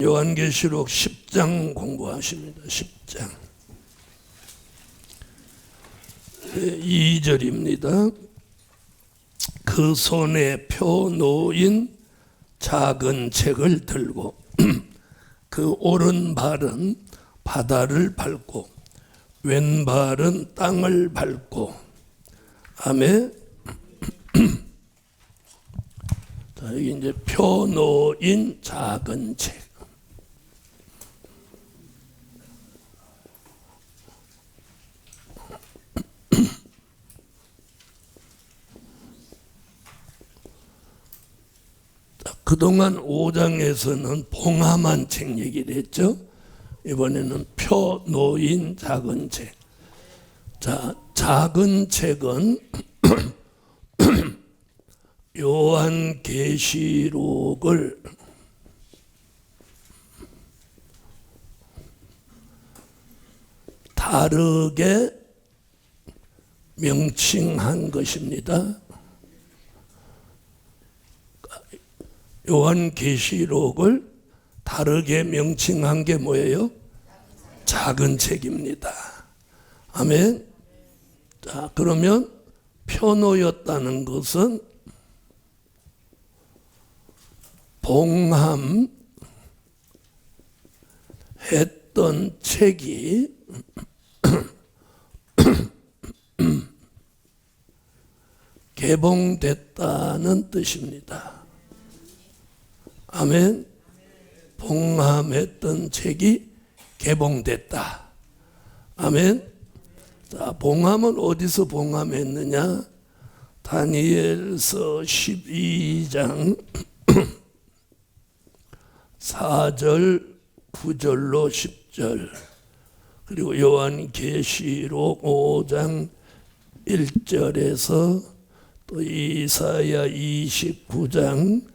요한계시록 10장 공부하십니다. 10장 2절입니다. 그 손에 펴 놓인 작은 책을 들고 그 오른발은 바다를 밟고 왼발은 땅을 밟고 아멘. 자, 여기 이제 펴 놓인 작은 책. 그동안 5장에서는 봉함한 책 얘기를 했죠. 이번에는 펴 놓인 작은 책. 자, 작은 책은 요한계시록을 다르게 명칭한 것입니다. 요한계시록을 다르게 명칭한 게 뭐예요? 작은 책입니다. 아멘. 자, 그러면 펴놓였다는 것은 봉함했던 책이 개봉됐다는 뜻입니다. 아멘. 봉함했던 책이 개봉됐다. 아멘. 자, 봉함은 어디서 봉함했느냐? 다니엘서 12장 4절 9절로 10절 그리고 요한계시록 5장 1절에서 또 이사야 29장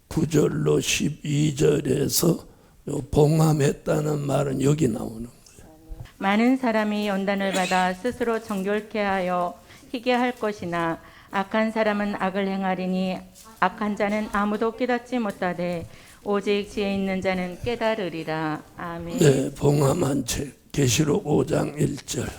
9절로 12절에서 봉함했다는 말은 여기 나오는 거예요. 많은 사람이 연단을 받아 스스로 정결케 하여 희게 할 것이나 악한 사람은 악을 행하리니 악한 자는 아무도 깨닫지 못하되 오직 지혜 있는 자는 깨달으리라. 아멘. 네, 봉함한 책 계시록 5장 1절.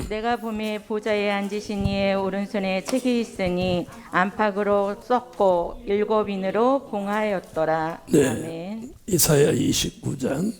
내가 봄에 보좌에 앉으신 이의 오른손에 책이 있으니 안팎으로 썼고 7인으로 봉하였더라. 네, 아멘. 이사야 29장.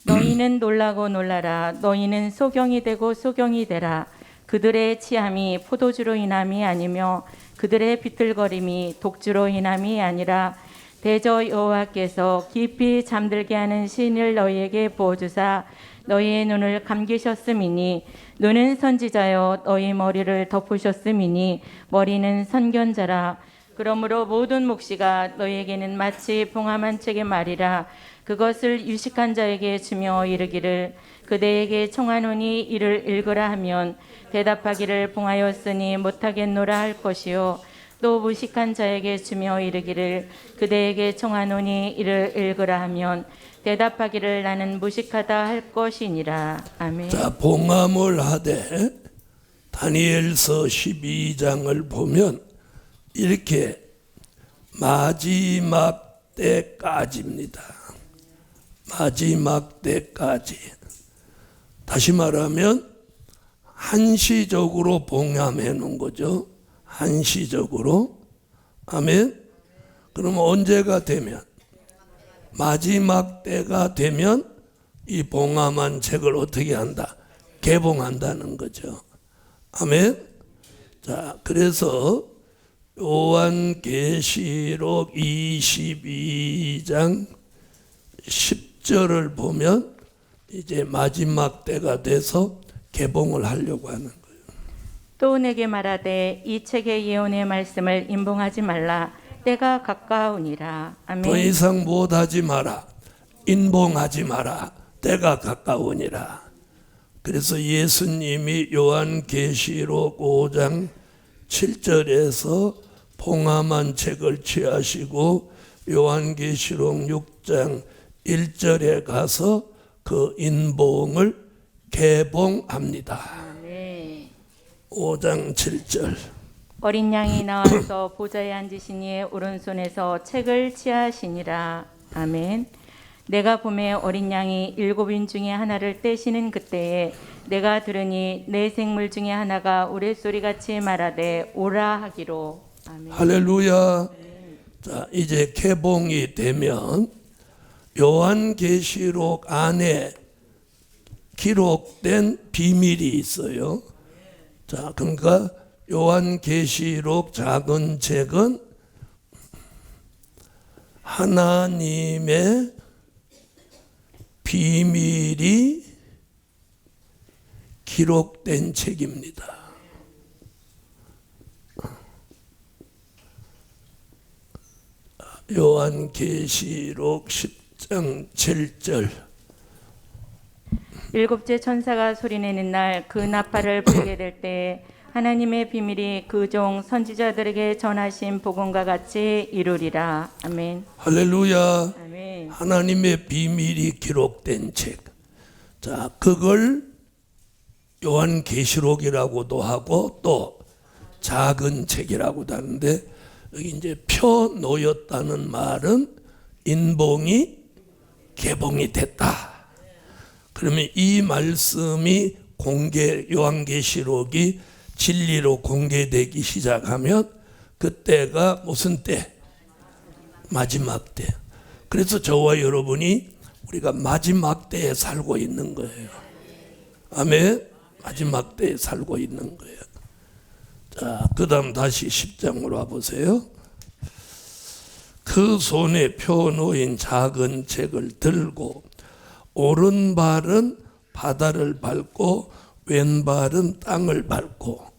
너희는 놀라고 놀라라. 너희는 소경이 되고 소경이 되라. 그들의 취함이 포도주로 인함이 아니며 그들의 비틀거림이 독주로 인함이 아니라 대저 여호와께서 깊이 잠들게 하는 신을 너희에게 부어주사 너희의 눈을 감기셨음이니 눈은 선지자여 너희 머리를 덮으셨음이니 머리는 선견자라. 그러므로 모든 묵시가 너희에게는 마치 봉함한 책의 말이라. 그것을 유식한 자에게 주며 이르기를 그대에게 청하노니 이를 읽으라 하면 대답하기를 봉하였으니 못하겠노라 할 것이요 또 무식한 자에게 주며 이르기를 그대에게 청하노니 이를 읽으라 하면 대답하기를 나는 무식하다 할 것이니라. 아멘. 자, 봉함을 하되 다니엘서 12장을 보면 이렇게 마지막 때까지입니다. 마지막 때까지. 다시 말하면 한시적으로 봉함해 놓은 거죠. 한시적으로. 아멘. 그럼 언제가 되면 마지막 때가 되면 이 봉함한 책을 어떻게 한다? 개봉한다는 거죠. 아멘. 자, 그래서 요한계시록 22장 10절을 보면 이제 마지막 때가 돼서 개봉을 하려고 하는 거예요. 또 내게 말하되 이 책의 예언의 말씀을 임봉하지 말라. 때가 가까우니라. 아멘. 더 이상 못하지 마라. 인봉하지 마라. 때가 가까우니라. 그래서 예수님이 요한계시록 5장 7절에서 봉함한 책을 취하시고 요한계시록 6장 1절에 가서 그 인봉을 개봉합니다. 아멘. 5장 7절. 어린 양이 나와서 보좌에 앉으신 이의 오른손에서 책을 취하시니라. 아멘. 내가 봄에 어린 양이 7인 중에 하나를 떼시는 그때에 내가 들으니 내 생물 중에 하나가 우레소리같이 말하되 오라 하기로. 아멘. 할렐루야. 자, 이제 개봉이 되면 요한계시록 안에 기록된 비밀이 있어요. 자, 그러니까 요한계시록 작은 책은 하나님의 비밀이 기록된 책입니다. 요한계시록 10장 7절. 일곱째 천사가 소리내는 날 그 나팔을 불게 될 때에 하나님의 비밀이 그 종 선지자들에게 전하신 복음과 같이 이루리라. 아멘. 할렐루야. 아멘. 하나님의 비밀이 기록된 책. 자, 그걸 요한계시록이라고도 하고 또 작은 책이라고도 하는데, 여기 이제 펴 놓였다는 말은 인봉이 개봉이 됐다. 그러면 이 말씀이 요한계시록이 진리로 공개되기 시작하면 그때가 무슨 때? 마지막 때. 그래서 저와 여러분이 우리가 마지막 때에 살고 있는 거예요. 아멘. 마지막 때에 살고 있는 거예요. 자, 그 다음 다시 10장으로 와보세요. 그 손에 펴놓인 작은 책을 들고 오른발은 바다를 밟고 왼발은 땅을 밟고.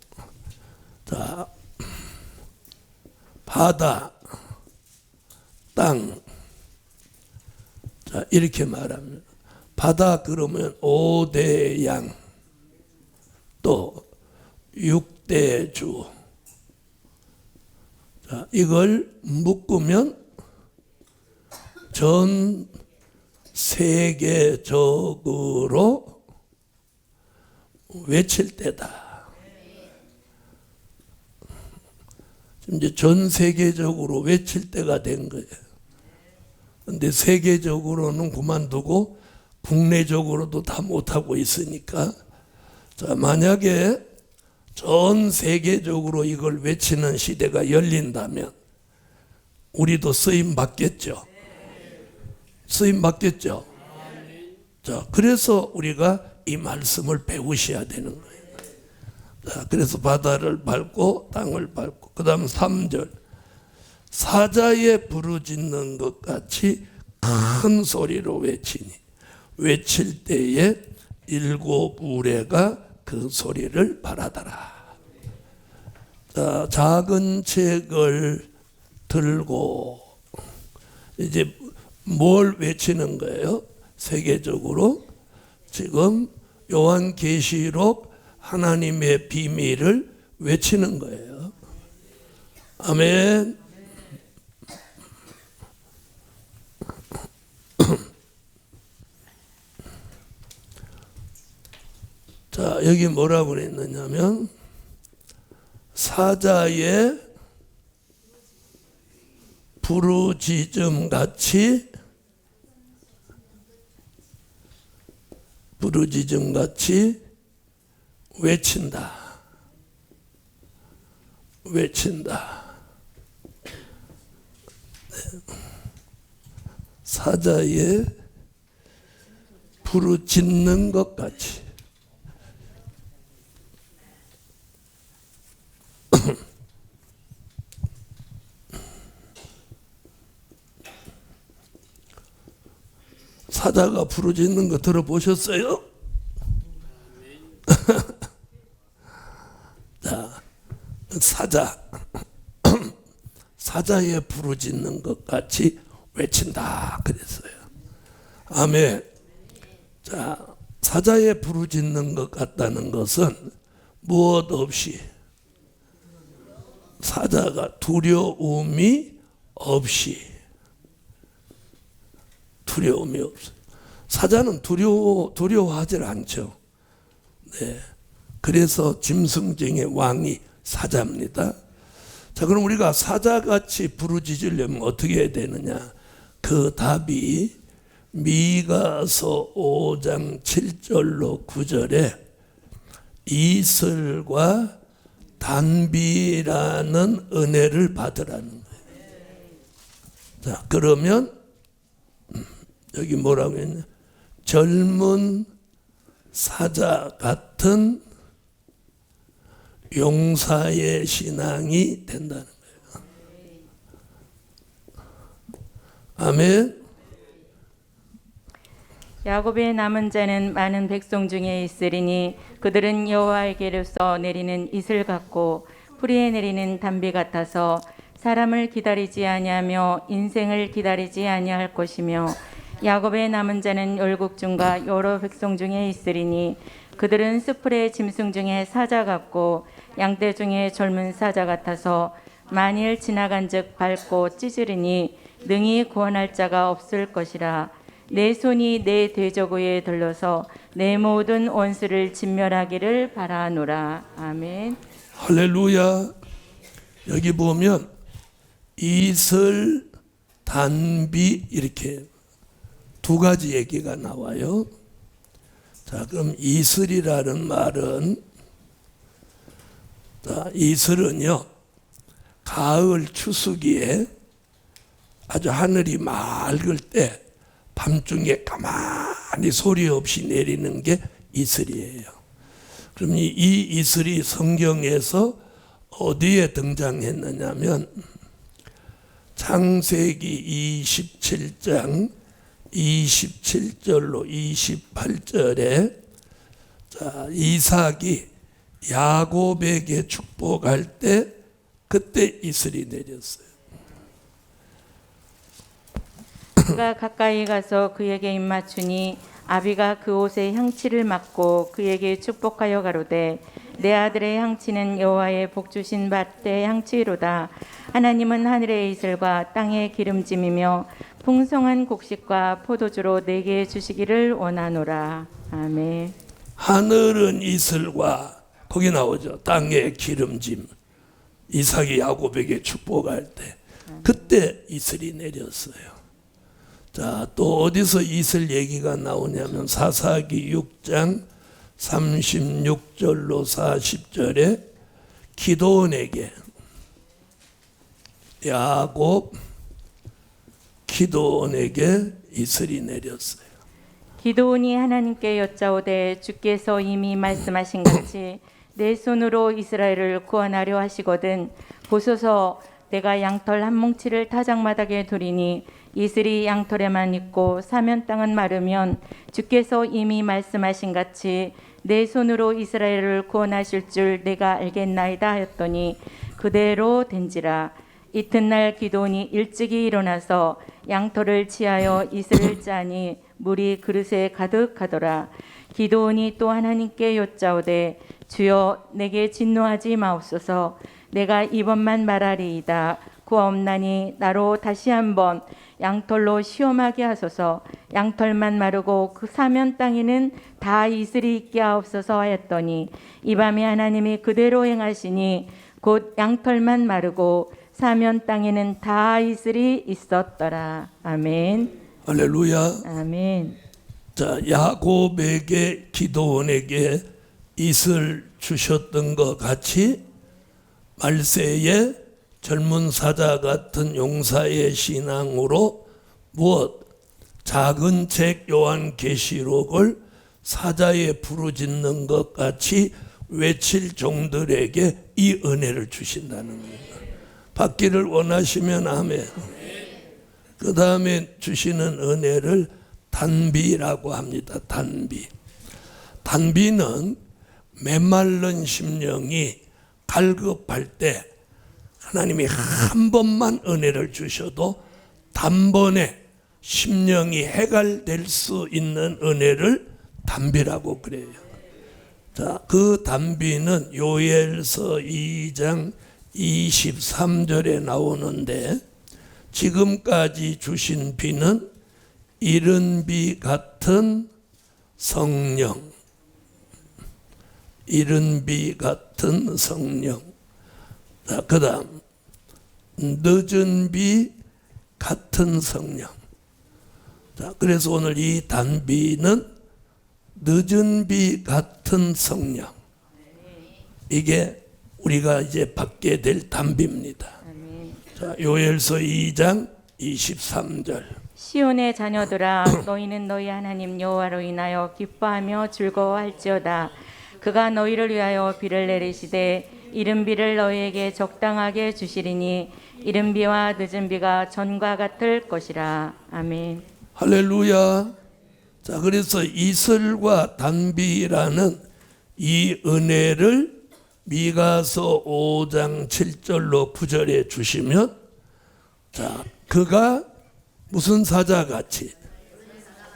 자, 바다, 땅. 자, 이렇게 말하면 바다 그러면 5대 양, 또 6대 주. 자, 이걸 묶으면 전 세계적으로 외칠 때다. 지금 이제 전 세계적으로 외칠 때가 된 거예요. 근데 세계적으로는 그만두고 국내적으로도 다 못하고 있으니까, 자, 만약에 전 세계적으로 이걸 외치는 시대가 열린다면 우리도 쓰임 받겠죠. 쓰임 받겠죠. 자, 그래서 우리가 이 말씀을 배우셔야 되는 거예요. 자, 그래서 바다를 밟고 땅을 밟고, 그 다음 3절. 사자에 부르짖는 것 같이 큰 소리로 외치니 외칠 때에 7 우레가 그 소리를 바라더라. 자, 작은 책을 들고 이제 뭘 외치는 거예요? 세계적으로 지금 요한계시록 하나님의 비밀을 외치는 거예요. 아멘. 자, 여기 뭐라고 그랬느냐면 사자의 부르짖음 같이 외친다. 사자의 부르짖는 것 같이. 사자가 부르짖는 거 들어보셨어요? 자, 사자의 부르짖는 것 같이 외친다 그랬어요. 아멘. 자, 사자의 부르짖는 것 같다는 것은 무엇 없이, 사자가 두려움이 없어요. 사자는 두려워하지 않죠. 네. 그래서 짐승 중의 왕이 사자입니다. 자, 그럼 우리가 사자같이 부르짖으려면 어떻게 해야 되느냐? 그 답이 미가서 5장 7절로 9절에 이슬과 단비라는 은혜를 받으라는 거예요. 자, 그러면 여기 뭐라고 했냐? 젊은 사자 같은 용사의 신앙이 된다는 거예요. 아멘. 야곱의 남은 자는 많은 백성 중에 있으리니 그들은 여호와에게로서 내리는 이슬 같고 풀이에 내리는 단비 같아서 사람을 기다리지 아니하며 인생을 기다리지 아니할 것이며 야곱의 남은 자는 열국 중과 여러 백성 중에 있으리니 그들은 스풀의 짐승 중에 사자 같고 양떼 중에 젊은 사자 같아서 만일 지나간즉 밟고 찢으리니 능히 구원할 자가 없을 것이라. 내 손이 내 대저구에 들러서 내 모든 원수를 진멸하기를 바라노라. 아멘. 할렐루야. 여기 보면 이슬, 단비 이렇게 두 가지 얘기가 나와요. 자, 그럼 이슬이라는 말은, 자, 이슬은요 가을 추수기에 아주 하늘이 맑을 때 밤중에 가만히 소리 없이 내리는 게 이슬이에요. 그럼 이 이슬이 성경에서 어디에 등장했느냐면 창세기 27장 27절로 28절에 자, 이삭이 야곱에게 축복할 때 그때 이슬이 내렸어요. 그가 가까이 가서 그에게 입맞추니 아비가 그 옷에 향치를 맡고 그에게 축복하여 가로되 내 아들의 향치는 여호와의 복 주신 밭의 향치로다. 하나님은 하늘의 이슬과 땅의 기름짐이며 풍성한 곡식과 포도주로 내게 주시기를 원하노라. 아멘. 하늘은 이슬과 거기 나오죠. 땅의 기름짐. 이삭이 야곱에게 축복할 때 그때 이슬이 내렸어요. 자, 또 어디서 이슬 얘기가 나오냐면 사사기 6장 36절로 40절에 기도원에게 야곱 기도원에게 이슬이 내렸어요. 기도원이 하나님께 여짜오되 주께서 이미 말씀하신 같이 내 손으로 이스라엘을 구원하려 하시거든 보소서 내가 양털 한 뭉치를 타작마당에 두리니 이슬이 양털에만 있고 사면 땅은 마르면 주께서 이미 말씀하신 같이 내 손으로 이스라엘을 구원하실 줄 내가 알겠나이다 하였더니 그대로 된지라. 이튿날 기도원이 일찍이 일어나서 양털을 치하여 이슬을 짜니 물이 그릇에 가득하더라. 기도원이 또 하나님께 여짜오되 주여 내게 진노하지 마옵소서. 내가 이번만 말하리이다. 구하옵나니 나로 다시 한번 양털로 시험하게 하소서. 양털만 마르고 그 사면 땅에는 다 이슬이 있게 하옵소서 하였더니 이 밤에 하나님이 그대로 행하시니 곧 양털만 마르고 사면 땅에는 다 이슬이 있었더라. 아멘. 할렐루야. 아멘. 자, 야곱에게 기도원에게 이슬 주셨던 것 같이 말세에 젊은 사자 같은 용사의 신앙으로 무엇? 작은 책 요한계시록을 사자에 부르짖는 것 같이 외칠 종들에게 이 은혜를 주신다는 거예요. 받기를 원하시면 아멘. 그 다음에 주시는 은혜를 단비라고 합니다. 단비. 단비는 메말른 심령이 갈급할 때 하나님이 한 번만 은혜를 주셔도 단번에 심령이 해갈될 수 있는 은혜를 단비라고 그래요. 자, 그 단비는 요엘서 2장 23절에 나오는데 지금까지 주신 비는 이른 비 같은 성령, 이른 비 같은 성령. 자, 그 다음 늦은 비 같은 성령. 자, 그래서 오늘 이 단비는 늦은 비 같은 성령. 이게 우리가 이제 받게 될 단비입니다. 자, 요엘서 2장 23절. 시온의 자녀들아 너희는 너희 하나님 여호와로 인하여 기뻐하며 즐거워할지어다. 그가 너희를 위하여 비를 내리시되 이른 비를 너희에게 적당하게 주시리니 이른 비와 늦은 비가 전과 같을 것이라. 아멘. 할렐루야. 자, 그래서 이슬과 단비라는 이 은혜를 미가서 5장 7절로 9절에 주시면, 자, 그가 무슨 사자같이,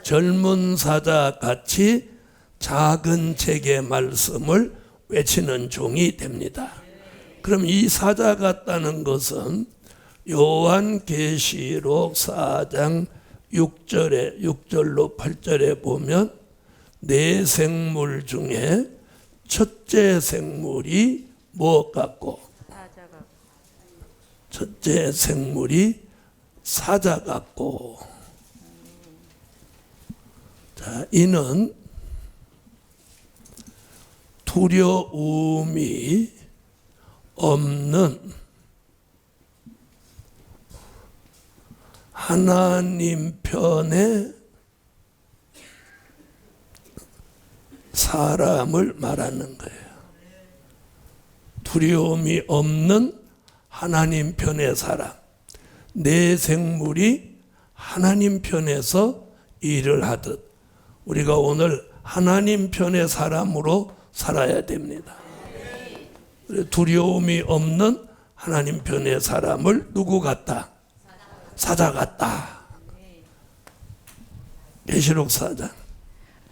젊은 사자같이 작은 책의 말씀을 외치는 종이 됩니다. 그럼 이 사자 같다는 것은 요한계시록 4장 6절로 8절에 보면 네 생물 중에 첫째 생물이 무엇 같고, 첫째 생물이 사자 같고, 자, 이는 두려움이 없는 하나님 편의 사람을 말하는 거예요. 두려움이 없는 하나님 편의 사람. 내 생물이 하나님 편에서 일을 하듯 우리가 오늘 하나님 편의 사람으로 살아야 됩니다. 두려움이 없는 하나님 편의 사람을 누구 같다? 사자 같다. 계시록 4장.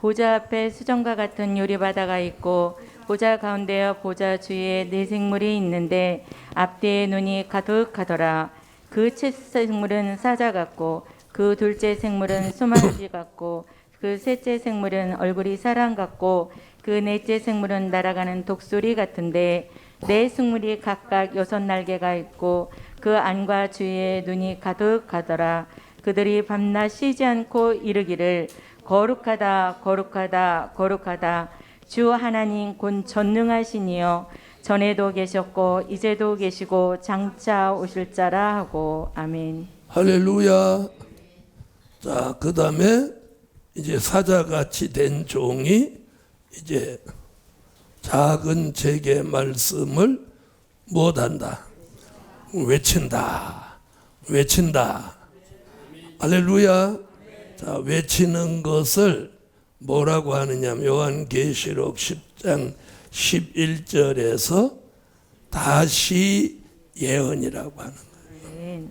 보좌 앞에 수정과 같은 유리바다가 있고 보좌 가운데와 보좌 주위에 네 생물이 있는데 앞뒤에 눈이 가득하더라. 그 첫 생물은 사자 같고 그 둘째 생물은 수만지 같고 그 셋째 생물은 얼굴이 사람 같고 그 넷째 생물은 날아가는 독수리 같은데 네 생물이 각각 6날개가 있고 그 안과 주위에 눈이 가득하더라. 그들이 밤낮 쉬지 않고 이르기를 거룩하다 거룩하다 거룩하다 주 하나님 곧 전능하시니여 전에도 계셨고 이제도 계시고 장차 오실 자라 하고. 아멘. 할렐루야. 자, 그 다음에 이제 사자같이 된 종이 이제 작은 책의 말씀을 못한다. 외친다. 외친다. 할렐루야. 자, 외치는 것을 뭐라고 하느냐면 요한계시록 10장 11절에서 다시 예언이라고 하는 거예요.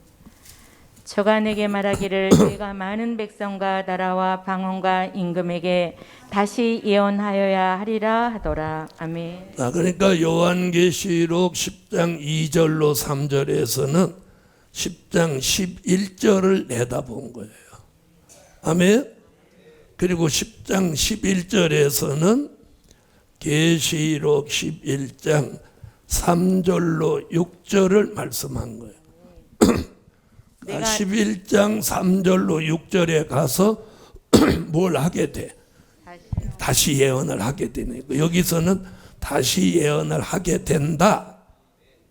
저가 내게 말하기를 네가 많은 백성과 나라와 방언과 임금에게 다시 예언하여야 하리라 하더라. 아멘. 자, 그러니까 요한계시록 10장 2절로 3절에서는 10장 11절을 내다본 거예요. 아멘. 그리고 10장 11절에서는 계시록 11장 3절로 6절을 말씀한 거예요. 11장 3절로 6절에 가서 뭘 하게 돼? 다시 예언을 하게 되는 거예요. 여기서는 다시 예언을 하게 된다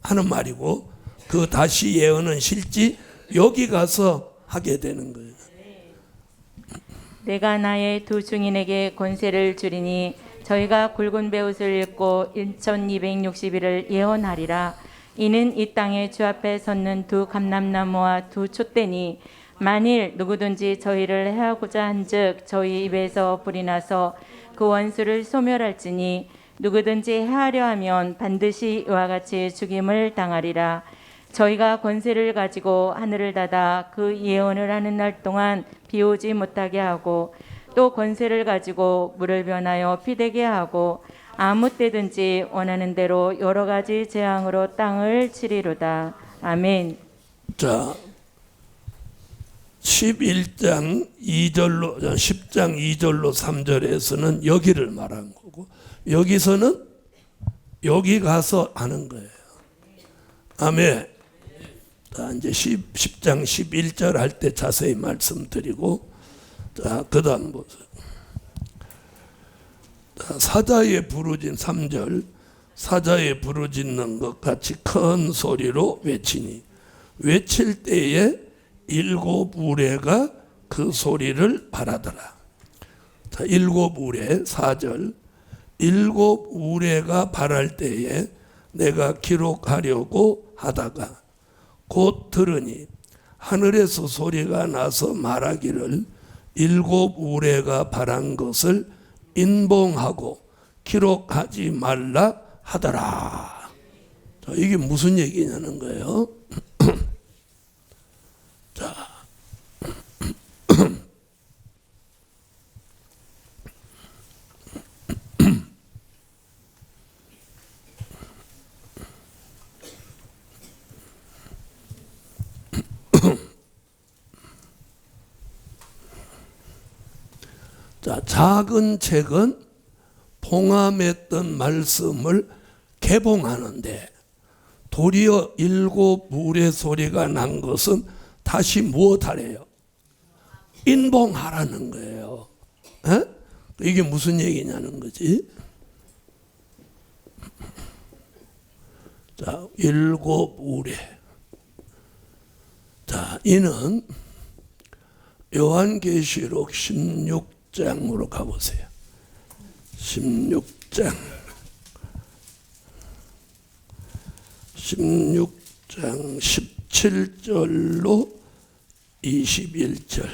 하는 말이고, 그 다시 예언은 실제 여기 가서 하게 되는 거예요. 내가 나의 두 증인에게 권세를 주리니 저희가 굵은 베옷을 입고 1260일을 예언하리라. 이는 이 땅에 주 앞에 섰는 두 감람나무와 두 촛대니 만일 누구든지 저희를 해하고자 한즉 저희 입에서 불이 나서 그 원수를 소멸할지니 누구든지 해하려 하면 반드시 이와 같이 죽임을 당하리라. 저희가 권세를 가지고 하늘을 닫아 그 예언을 하는 날 동안 비 오지 못하게 하고 또 권세를 가지고 물을 변하여 피 되게 하고 아무 때든지 원하는 대로 여러 가지 재앙으로 땅을 치리로다. 아멘. 자, 10장 2절로 3절에서는 여기를 말한 거고, 여기서는 여기 가서 하는 거예요. 아멘. 자, 이제 10장 11절 할 때 자세히 말씀드리고, 자, 그 다음 보세요. 자, 사자에 부르짖 3절. 사자에 부르짖는 것 같이 큰 소리로 외치니 외칠 때에 7 우레가 그 소리를 바라더라. 자, 7 우레 4절. 7 우레가 바랄 때에 내가 기록하려고 하다가 곧 들으니 하늘에서 소리가 나서 말하기를 7 우레가 바란 것을 인봉하고 기록하지 말라 하더라. 자, 이게 무슨 얘기냐는 거예요. 자, 자, 작은 책은 봉함했던 말씀을 개봉하는데 도리어 7 우레 소리가 난 것은 다시 무엇하래요? 인봉하라는 거예요. 에? 이게 무슨 얘기냐는 거지. 자, 7 우레. 자, 이는 요한계시록 16장으로 가보세요. 16장 17절로 21절.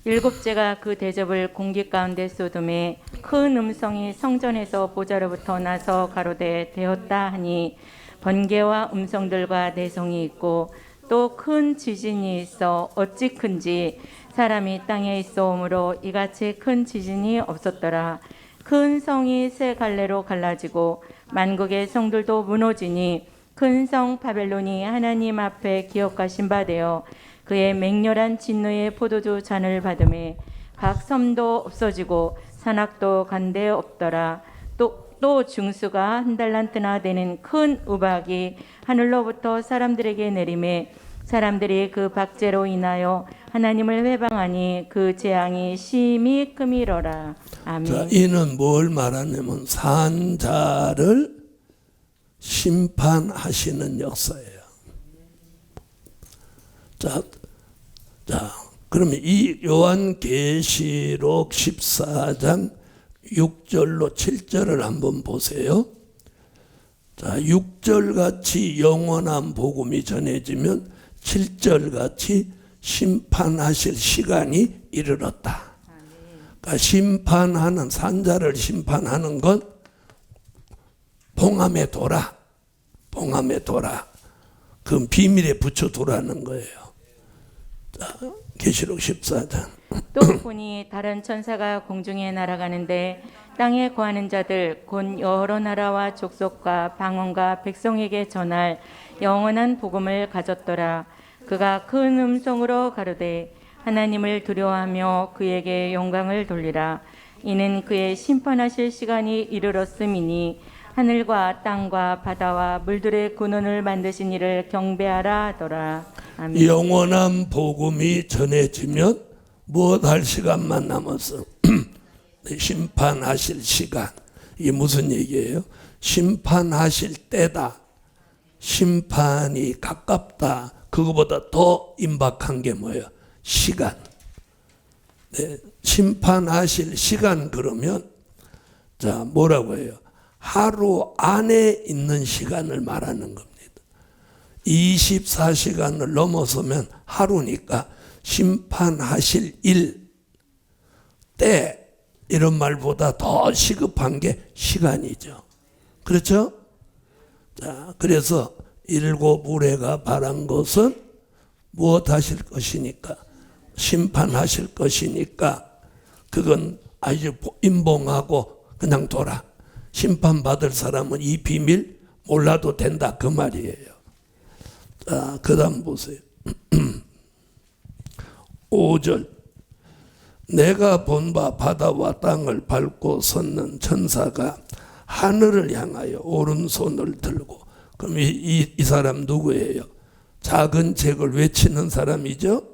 일곱째가 그 대접을 공기 가운데 쏟음에 큰 음성이 성전에서 보좌로부터 나서 가로되 되었다 하니 번개와 음성들과 내성이 있고 또 큰 지진이 있어 어찌 큰지 사람이 땅에 있어오므로 이같이 큰 지진이 없었더라. 큰 성이 세 갈래로 갈라지고 만국의 성들도 무너지니 큰 성 바벨론이 하나님 앞에 기업가신 바 되어 그의 맹렬한 진노의 포도주 잔을 받음에 각 섬도 없어지고 산악도 간데 없더라. 또 중수가 한 달란트나 되는 큰 우박이 하늘로부터 사람들에게 내림에 사람들이 그 박제로 인하여 하나님을 회방하니 그 재앙이 심히 크미러라. 아멘. 자, 이는 뭘 말하냐면 산자를 심판하시는 역사예요. 자, 그러면 이 요한계시록 14장 6절로 7절을 한번 보세요. 자, 6절같이 영원한 복음이 전해지면 7절같이 심판하실 시간이 이르렀다. 그러니까 심판하는, 산자를 심판하는 건 봉함에 둬라. 봉함에 둬라. 그 비밀에 붙여두라는 거예요. 자, 계시록 14장. 또 보니 다른 천사가 공중에 날아가는데 땅에 거하는 자들 곧 여러 나라와 족속과 방언과 백성에게 전할 영원한 복음을 가졌더라. 그가 큰 음성으로 가로되 하나님을 두려워하며 그에게 영광을 돌리라. 이는 그의 심판하실 시간이 이르렀음이니 하늘과 땅과 바다와 물들의 근원을 만드신 이를 경배하라 하더라. 아멘. 영원한 복음이 전해지면 무엇 할 시간만 남았어? 심판하실 시간. 이게 무슨 얘기예요? 심판하실 때다. 심판이 가깝다. 그거보다 더 임박한 게 뭐예요? 시간. 네, 심판하실 시간 그러면 자, 뭐라고 해요? 하루 안에 있는 시간을 말하는 겁니다. 24시간을 넘어서면 하루니까 심판하실 일, 때 이런 말보다 더 시급한 게 시간이죠. 그렇죠? 자, 그래서 7 우레가 바란 것은 무엇 하실 것이니까? 심판하실 것이니까 그건 아주 임봉하고 그냥 둬라. 심판받을 사람은 이 비밀 몰라도 된다 그 말이에요. 자, 그 다음 보세요. 5절. 내가 본 바 바다와 땅을 밟고 섰는 천사가 하늘을 향하여 오른손을 들고, 그럼 이 사람 누구예요? 작은 책을 외치는 사람이죠.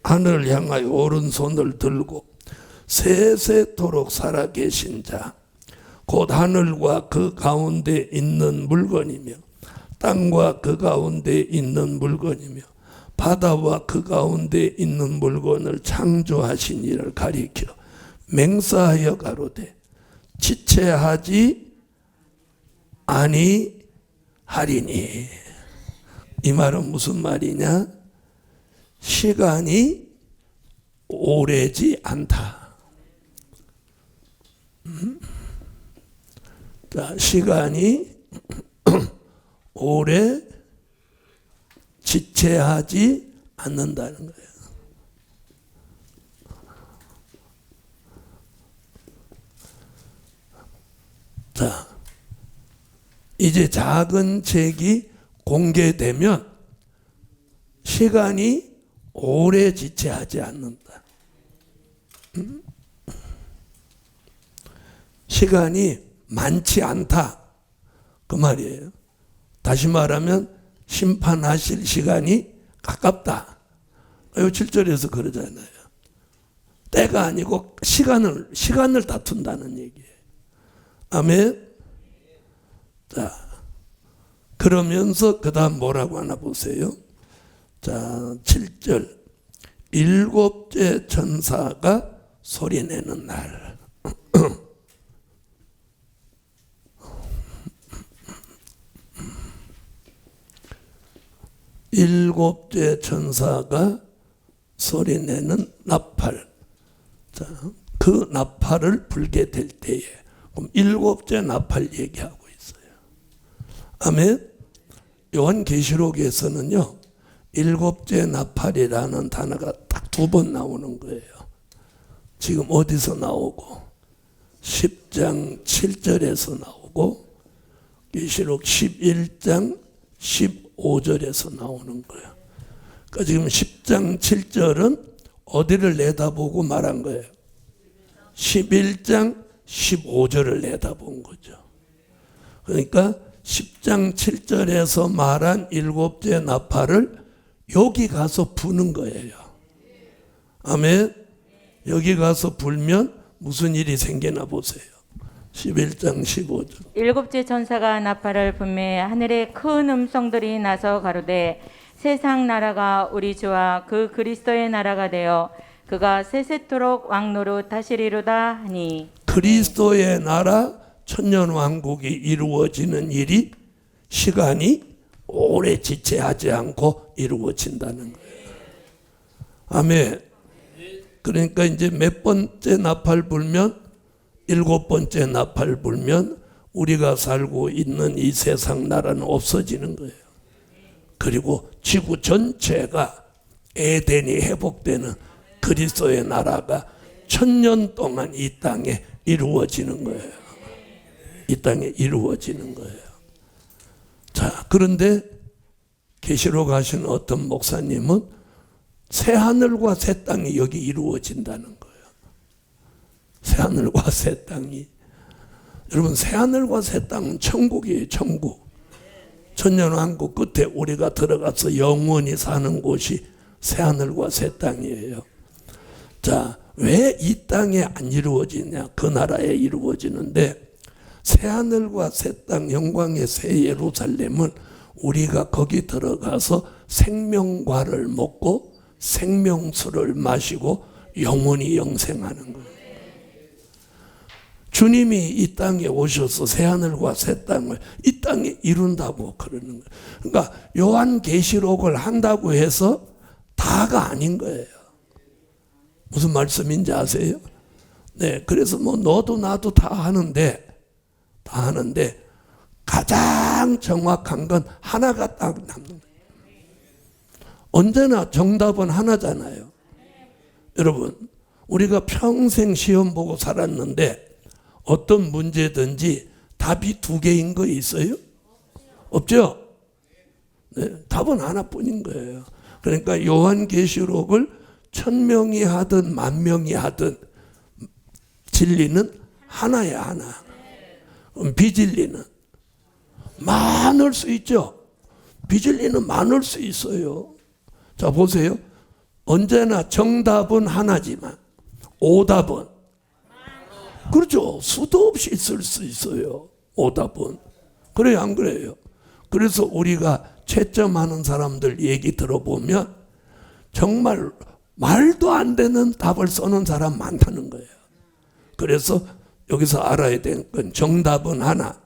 하늘을 향하여 오른손을 들고 세세토록 살아계신 자 곧 하늘과 그 가운데 있는 물건이며 땅과 그 가운데 있는 물건이며 바다와 그 가운데 있는 물건을 창조하신 이를 가리켜 맹세하여 가로되 지체하지 아니하리니. 이 말은 무슨 말이냐? 시간이 오래지 않다. 자, 시간이 오래 지체하지 않는다는 거예요. 자, 이제 작은 책이 공개되면 시간이 오래 지체하지 않는다. 시간이 많지 않다. 그 말이에요. 다시 말하면 심판하실 시간이 가깝다. 요 7절에서 그러잖아요. 때가 아니고 시간을 다툰다는 얘기예요. 아멘. 자, 그러면서 그 다음 뭐라고 하나 보세요. 자, 7절. 일곱째 천사가 소리내는 날. 일곱째 천사가 소리내는 나팔. 자, 그 나팔을 불게 될 때에, 그럼 일곱째 나팔 얘기하고 있어요. 아멘. 요한계시록에서는요, 일곱째 나팔이라는 단어가 딱 2번 나오는 거예요. 지금 어디서 나오고? 10장 7절에서 나오고, 계시록 11장 15절에서 나오는 거예요. 그러니까 지금 10장 7절은 어디를 내다보고 말한 거예요? 11장 15절을 내다본 거죠. 그러니까 10장 7절에서 말한 일곱째 나팔을 여기 가서 부는 거예요. 아멘. 여기 가서 불면 무슨 일이 생기나 보세요. 11장 15절. 일곱째 천사가 나팔을 불매 하늘에 큰 음성들이 나서 가로되 세상 나라가 우리 주와 그 그리스도의 나라가 되어 그가 세세토록 왕노릇 하시리로다 하니. 그리스도의 나라 천년왕국이 이루어지는 일이 시간이 오래 지체하지 않고 이루어진다는 거예요. 아멘. 그러니까 이제 몇 번째 나팔 불면, 7번째 나팔 불면 우리가 살고 있는 이 세상 나라는 없어지는 거예요. 그리고 지구 전체가 에덴이 회복되는 그리스도의 나라가 1000년 동안 이 땅에 이루어지는 거예요. 이 땅에 이루어지는 거예요. 자, 그런데 계시록 하신 어떤 목사님은 새 하늘과 새 땅이 여기 이루어진다는 거예요. 새 하늘과 새 땅이. 여러분, 새 하늘과 새 땅은 천국이에요. 천국. 천년왕국 끝에 우리가 들어가서 영원히 사는 곳이 새 하늘과 새 땅이에요. 자, 왜 이 땅에 안 이루어지냐? 그 나라에 이루어지는데, 새 하늘과 새 땅, 영광의 새 예루살렘은 우리가 거기 들어가서 생명과를 먹고 생명수를 마시고 영원히 영생하는 거예요. 주님이 이 땅에 오셔서 새 하늘과 새 땅을 이 땅에 이룬다고 그러는 거예요. 그러니까 요한계시록을 한다고 해서 다가 아닌 거예요. 무슨 말씀인지 아세요? 네, 그래서 뭐 너도 나도 다 하는데 가장 정확한 건 하나가 딱 남는 거예요. 언제나 정답은 하나잖아요. 여러분, 우리가 평생 시험 보고 살았는데 어떤 문제든지 답이 2개인 거 있어요? 없죠? 네, 답은 하나뿐인 거예요. 그러니까 요한계시록을 1000명이 하든 10,000명이 하든 진리는 하나야, 하나. 비진리는 많을 수 있죠. 비진리는 많을 수 있어요. 자, 보세요. 언제나 정답은 하나지만 오답은, 그렇죠, 수도 없이 있을 수 있어요. 오답은. 그래요, 안 그래요? 그래서 우리가 채점하는 사람들 얘기 들어보면 정말 말도 안 되는 답을 써는 사람 많다는 거예요. 그래서 여기서 알아야 되는 건 정답은 하나,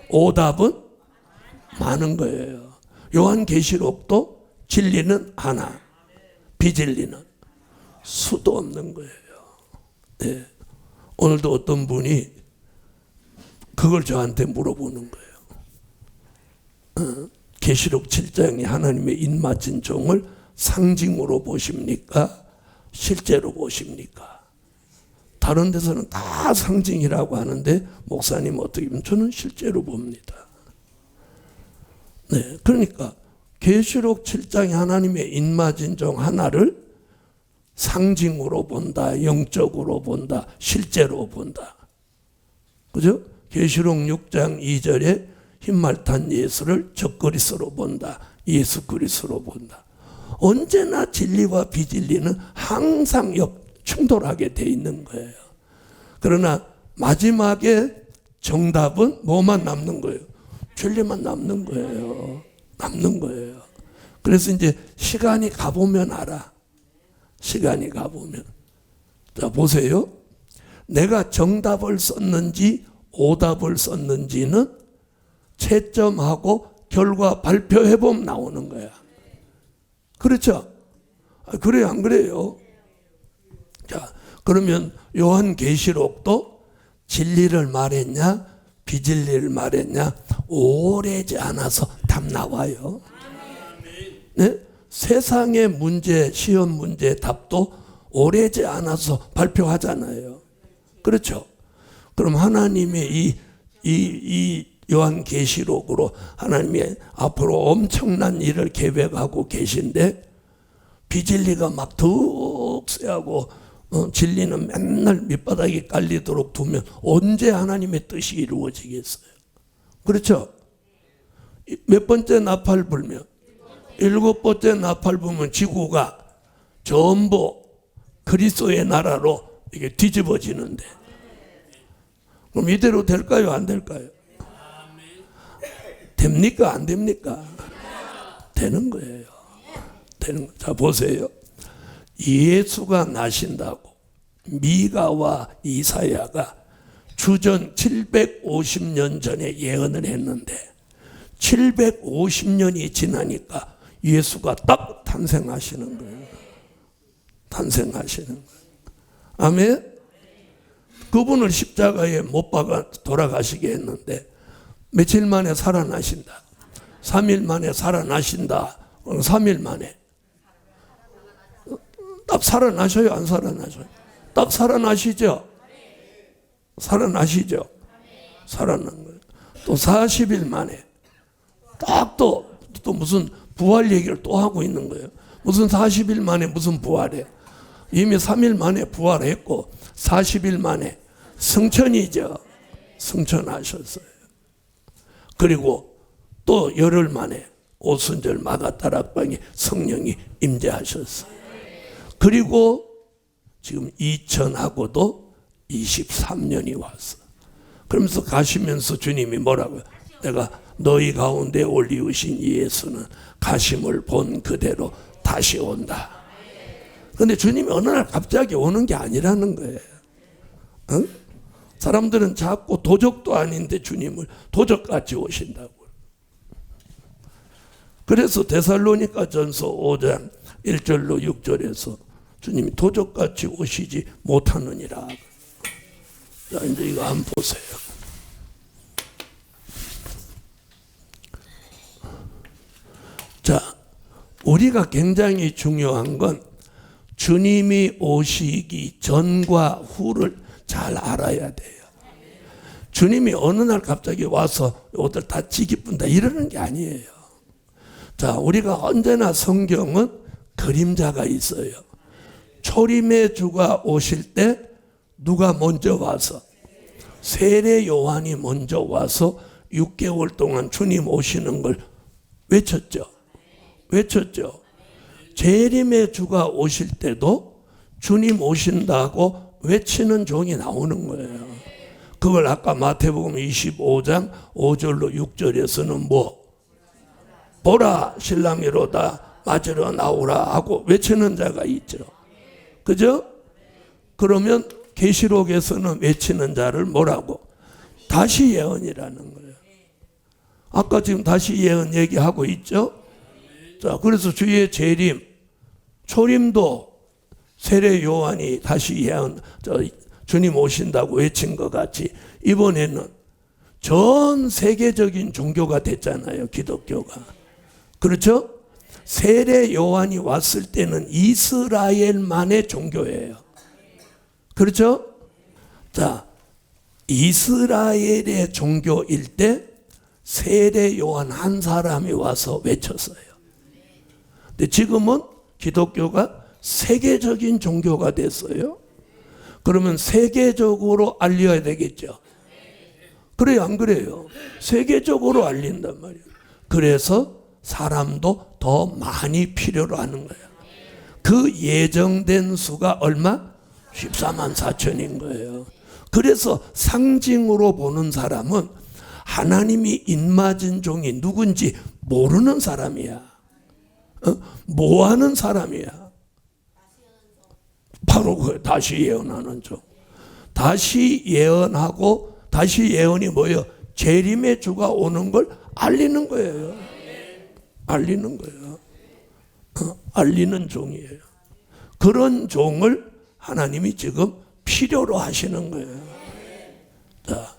오답은 많은 거예요. 요한계시록도 진리는 하나, 비진리는 수도 없는 거예요. 네. 오늘도 어떤 분이 그걸 저한테 물어보는 거예요. 계시록 7장이 하나님의 입맞은 종을 상징으로 보십니까? 실제로 보십니까? 다른 데서는 다 상징이라고 하는데 목사님 어떻게 보면 저는 실제로 봅니다. 네, 그러니까 계시록 7장이 하나님의 입맞은 종 하나를 상징으로 본다, 영적으로 본다, 실제로 본다. 그죠? 계시록 6장 2절에 흰말 탄 예수를 적그리스도로 본다, 예수 그리스도로 본다. 언제나 진리와 비진리는 항상 충돌하게 돼 있는 거예요. 그러나 마지막에 정답은 뭐만 남는 거예요? 진리만 남는 거예요. 남는 거예요. 그래서 이제 시간이 가보면 알아. 시간이 가보면. 자, 보세요. 내가 정답을 썼는지 오답을 썼는지는 채점하고 결과 발표해보면 나오는 거야. 그렇죠? 그래요, 안 그래요? 자, 그러면 요한계시록도 진리를 말했냐, 비진리를 말했냐, 오래지 않아서 답 나와요. 네? 세상의 문제, 시험 문제 답도 오래지 않아서 발표하잖아요. 그렇죠? 그럼 하나님의 이 요한계시록으로 하나님이 앞으로 엄청난 일을 계획하고 계신데 비진리가 막 더욱 세하고 진리는 맨날 밑바닥에 깔리도록 두면 언제 하나님의 뜻이 이루어지겠어요? 그렇죠? 몇 번째 나팔 불면? 7번째 나팔 불면 지구가 전부 그리스도의 나라로 이게 뒤집어지는데 그럼 이대로 될까요? 안 될까요? 됩니까? 안 됩니까? 되는 거예요. 되는 거. 자, 보세요. 예수가 나신다고 미가와 이사야가 주전 750년 전에 예언을 했는데 750년이 지나니까 예수가 딱 탄생하시는 거예요. 탄생하시는 거예요. 아멘? 그분을 십자가에 못 박아 돌아가시게 했는데 며칠 만에 살아나신다. 3일 만에 살아나신다. 3일 만에. 딱 살아나셔요? 안 살아나셔요? 딱 살아나시죠? 살아나시죠? 살아난 거예요. 또 40일 만에 딱 또 무슨 부활 얘기를 또 하고 있는 거예요. 무슨 40일 만에 무슨 부활해. 이미 3일 만에 부활했고 40일 만에 승천이죠. 승천하셨어요. 그리고 또 열흘 만에 오순절 마가다락방에 성령이 임재하셨어요. 그리고 지금 2000하고도 23년이 왔어. 그러면서 가시면서 주님이 뭐라고요? 내가 너희 가운데 올리우신 예수는 가심을 본 그대로 다시 온다. 근데 주님이 어느 날 갑자기 오는 게 아니라는 거예요. 응? 사람들은 자꾸 도적도 아닌데 주님을 도적같이 오신다고. 그래서 데살로니가 전서 5장 1절로 6절에서 주님이 도적같이 오시지 못하느니라. 자, 이제 이거 한번 보세요. 자, 우리가 굉장히 중요한 건 주님이 오시기 전과 후를 잘 알아야 돼요. 주님이 어느 날 갑자기 와서 옷을 다 지기뿐다 이러는 게 아니에요. 자, 우리가 언제나 성경은 그림자가 있어요. 초림의 주가 오실 때 누가 먼저 와서? 세례 요한이 먼저 와서 6개월 동안 주님 오시는 걸 외쳤죠. 외쳤죠. 재림의 주가 오실 때도 주님 오신다고 외치는 종이 나오는 거예요. 그걸 아까 마태복음 25장 5절로 6절에서는 뭐? 보라 신랑이로다 맞으러 나오라 하고 외치는 자가 있죠. 그죠? 그러면 계시록에서는 외치는 자를 뭐라고? 다시 예언이라는 거예요. 아까 지금 다시 예언 얘기하고 있죠? 자, 그래서 주의 재림, 초림도 세례 요한이 다시 예언, 주님 오신다고 외친 것 같이 이번에는 전 세계적인 종교가 됐잖아요, 기독교가. 그렇죠? 세례 요한이 왔을 때는 이스라엘만의 종교예요. 그렇죠? 자, 이스라엘의 종교일 때 세례 요한 한 사람이 와서 외쳤어요. 근데 지금은 기독교가 세계적인 종교가 됐어요. 그러면 세계적으로 알려야 되겠죠. 그래요, 안 그래요? 세계적으로 알린단 말이에요. 그래서 사람도 더 많이 필요로 하는 거예요. 그 예정된 수가 얼마? 14만 4천인 거예요. 그래서 상징으로 보는 사람은 하나님이 인맞은 종이 누군지 모르는 사람이야. 뭐 하는 사람이야? 바로 그 다시 예언하는 종. 다시 예언하고, 다시 예언이 뭐예요? 재림의 주가 오는 걸 알리는 거예요. 알리는 거예요. 알리는 종이에요. 그런 종을 하나님이 지금 필요로 하시는 거예요. 자,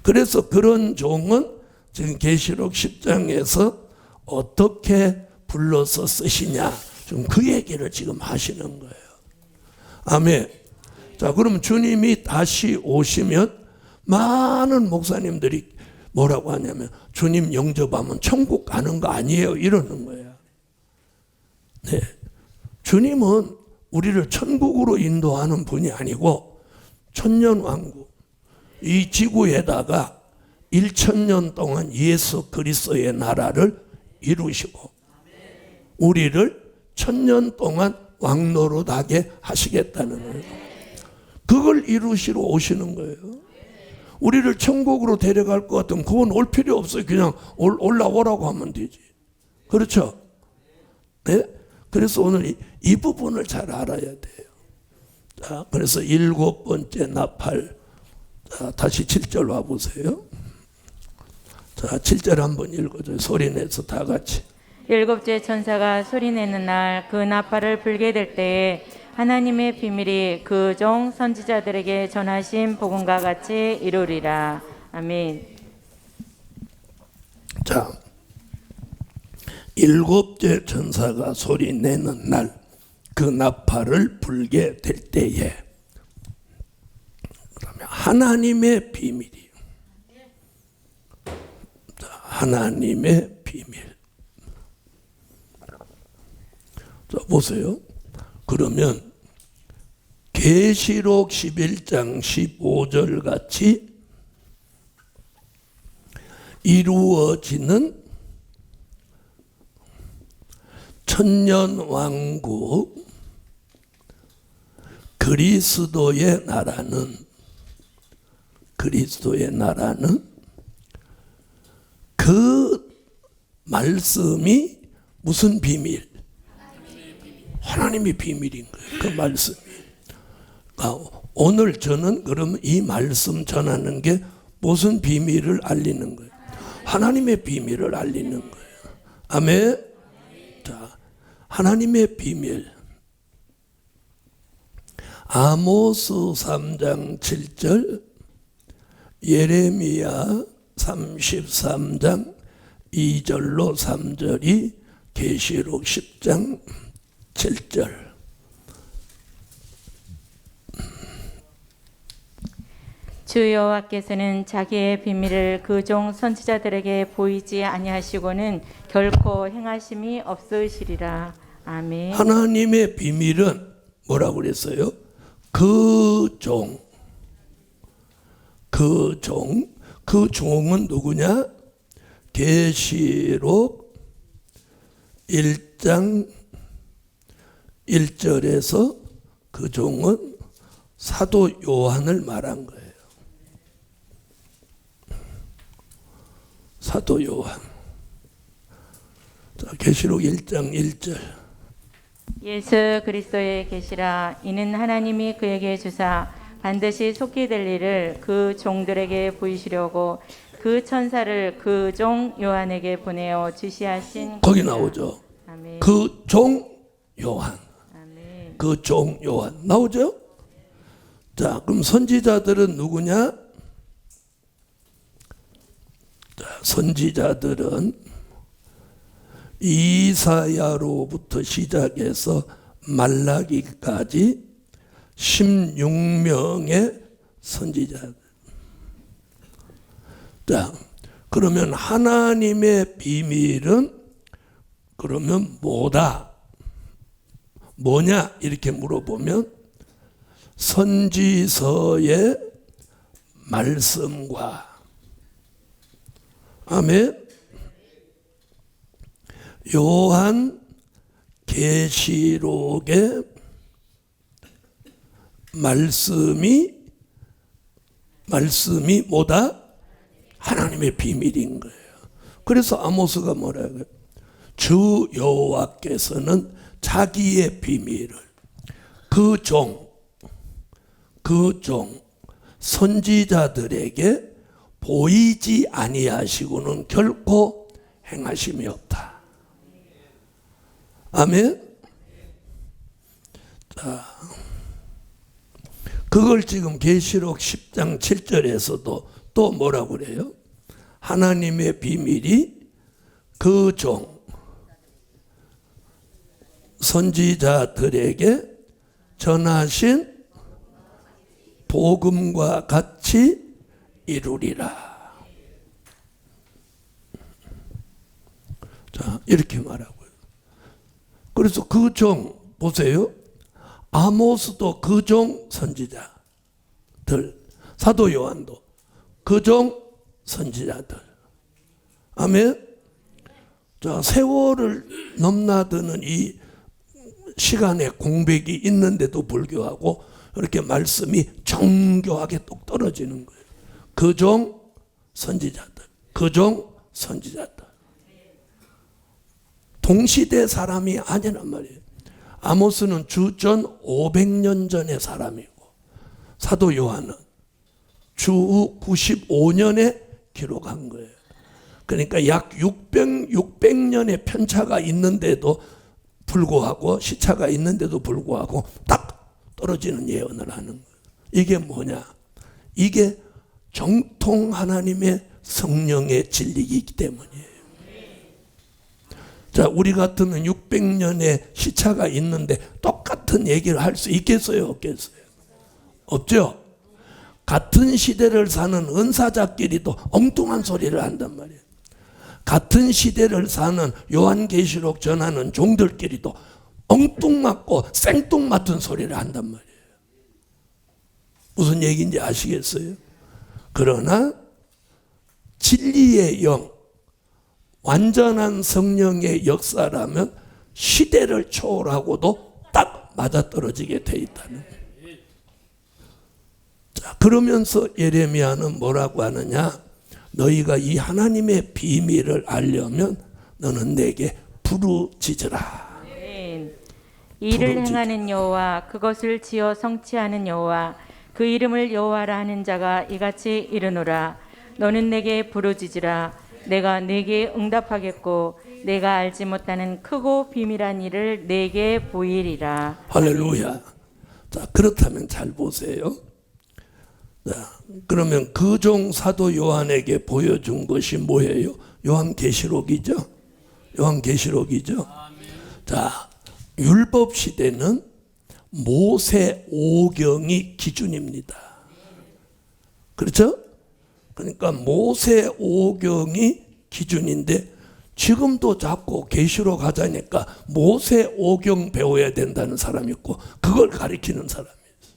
그래서 그런 종은 지금 계시록 10장에서 어떻게 불러서 쓰시냐, 좀 그 얘기를 지금 하시는 거예요. 아멘. 자, 그럼 주님이 다시 오시면 많은 목사님들이 뭐라고 하냐면 주님 영접하면 천국 가는 거 아니에요, 이러는 거예요. 네. 주님은 우리를 천국으로 인도하는 분이 아니고 천년왕국, 이 지구에다가 1000년 동안 예수 그리스도의 나라를 이루시고 우리를 1000년 동안 왕노릇하게 하시겠다는 거예요. 그걸 이루시러 오시는 거예요. 우리를 천국으로 데려갈 것 같으면 그건 올 필요 없어요. 그냥 올라오라고 하면 되지. 그렇죠? 네? 그래서 오늘 이 부분을 잘 알아야 돼요. 자, 그래서 7번째 나팔. 자, 다시 7절 와보세요. 자, 7절 한번 읽어줘요. 소리내서 다 같이. 7째 천사가 소리내는 날 그 나팔을 불게 될 때에 하나님의 비밀이 그 종 선지자들에게 전하신 복음과 같이 이루리라. 아멘. 자, 7째 천사가 소리내는 날 그 나팔을 불게 될 때에, 그러면 하나님의 비밀이에요. 자, 하나님의 비밀. 자, 보세요. 그러면 계시록 11장 15절 같이 이루어지는 천년왕국 그리스도의 나라는 그 말씀이 무슨 비밀? 하나님의 비밀인 거예요. 그 말씀이. 오늘 저는 그럼 이 말씀 전하는 게 무슨 비밀을 알리는 거예요? 하나님의 비밀을 알리는 거예요. 아멘. 자, 하나님의 비밀. 아모스 3장 7절, 예레미야 33장 2절로 3절이 계시록 10장 7절. 주 여호와께서는 자기의 비밀을 그 종 선지자들에게 보이지 아니하시고는 결코 행하심이 없으시리라. 아멘. 하나님의 비밀은 뭐라고 그랬어요? 그 종은 누구냐? 계시록 1장 1절에서 그 종은 사도 요한을 말한 거예요. 사도 요한. 자, 계시록 1장 1절. 예수 그리스도의 계시라. 이는 하나님이 그에게 주사 반드시 속히 될 일을 그 종들에게 보이시려고 그 천사를 그 종 요한에게 보내어 지시하신 거기 것이라. 나오죠. 아멘. 그 종 요한. 아멘. 그 종 요한 나오죠? 자, 그럼 선지자들은 누구냐? 자, 선지자들은 이사야로부터 시작해서 말라기까지 16명의 선지자들. 자, 그러면 하나님의 비밀은 그러면 뭐다? 뭐냐? 이렇게 물어보면 선지서의 말씀과, 아멘. 요한 계시록의 말씀이 뭐다? 하나님의 비밀인 거예요. 그래서 아모스가 뭐라고요? 주 여호와께서는 자기의 비밀을 그 종 선지자들에게 보이지 아니하시고는 결코 행하심이 없다. 아멘. 자, 그걸 지금 계시록 10장 7절에서도 또 뭐라고 그래요? 하나님의 비밀이 그 종 선지자들에게 전하신 복음과 같이 이루리라. 자, 이렇게 말하고요. 그래서 그 종 보세요. 아모스도 그 종 선지자들, 사도 요한도 그 종 선지자들. 아멘. 자, 세월을 넘나드는 이 시간에 공백이 있는데도 불구하고 이렇게 말씀이 정교하게 똑 떨어지는 거예요. 그 종 선지자들, 그 종 선지자들. 동시대 사람이 아니란 말이에요. 아모스는 주전 500년 전의 사람이고 사도 요한은 주후 95년에 기록한 거예요. 그러니까 약 600년의 편차가 있는데도 불구하고, 시차가 있는데도 불구하고 딱 떨어지는 예언을 하는 거예요. 이게 뭐냐? 이게 정통 하나님의 성령의 진리이기 때문이에요. 자, 우리 같으면 600년의 시차가 있는데 똑같은 얘기를 할 수 있겠어요? 없겠어요? 없죠? 같은 시대를 사는 은사자끼리도 엉뚱한 소리를 한단 말이에요. 같은 시대를 사는 요한계시록 전하는 종들끼리도 엉뚱맞고 생뚱맞은 소리를 한단 말이에요. 무슨 얘기인지 아시겠어요? 그러나 진리의 영, 완전한 성령의 역사라면 시대를 초월하고도 딱 맞아떨어지게 돼 있다는 거예요. 자, 그러면서 예레미야는 뭐라고 하느냐? 너희가 이 하나님의 비밀을 알려면 너는 내게 부르짖으라. 이를 행하는 여호와, 그것을 지어 성취하는 여호와, 그 이름을 여호와라 하는 자가 이같이 이르노라. 너는 내게 부르짖으라. 내가 네게 응답하겠고 내가 알지 못하는 크고 비밀한 일을 네게 보이리라. 할렐루야. 자, 그렇다면 잘 보세요. 자, 그러면 그 종 사도 요한에게 보여준 것이 뭐예요? 요한계시록이죠. 요한계시록이죠. 자, 율법 시대는 모세 오경이 기준입니다. 그렇죠? 그러니까 모세 오경이 기준인데 지금도 자꾸 계시록 하자니까 모세 오경 배워야 된다는 사람이 있고 그걸 가리키는 사람이 있어요.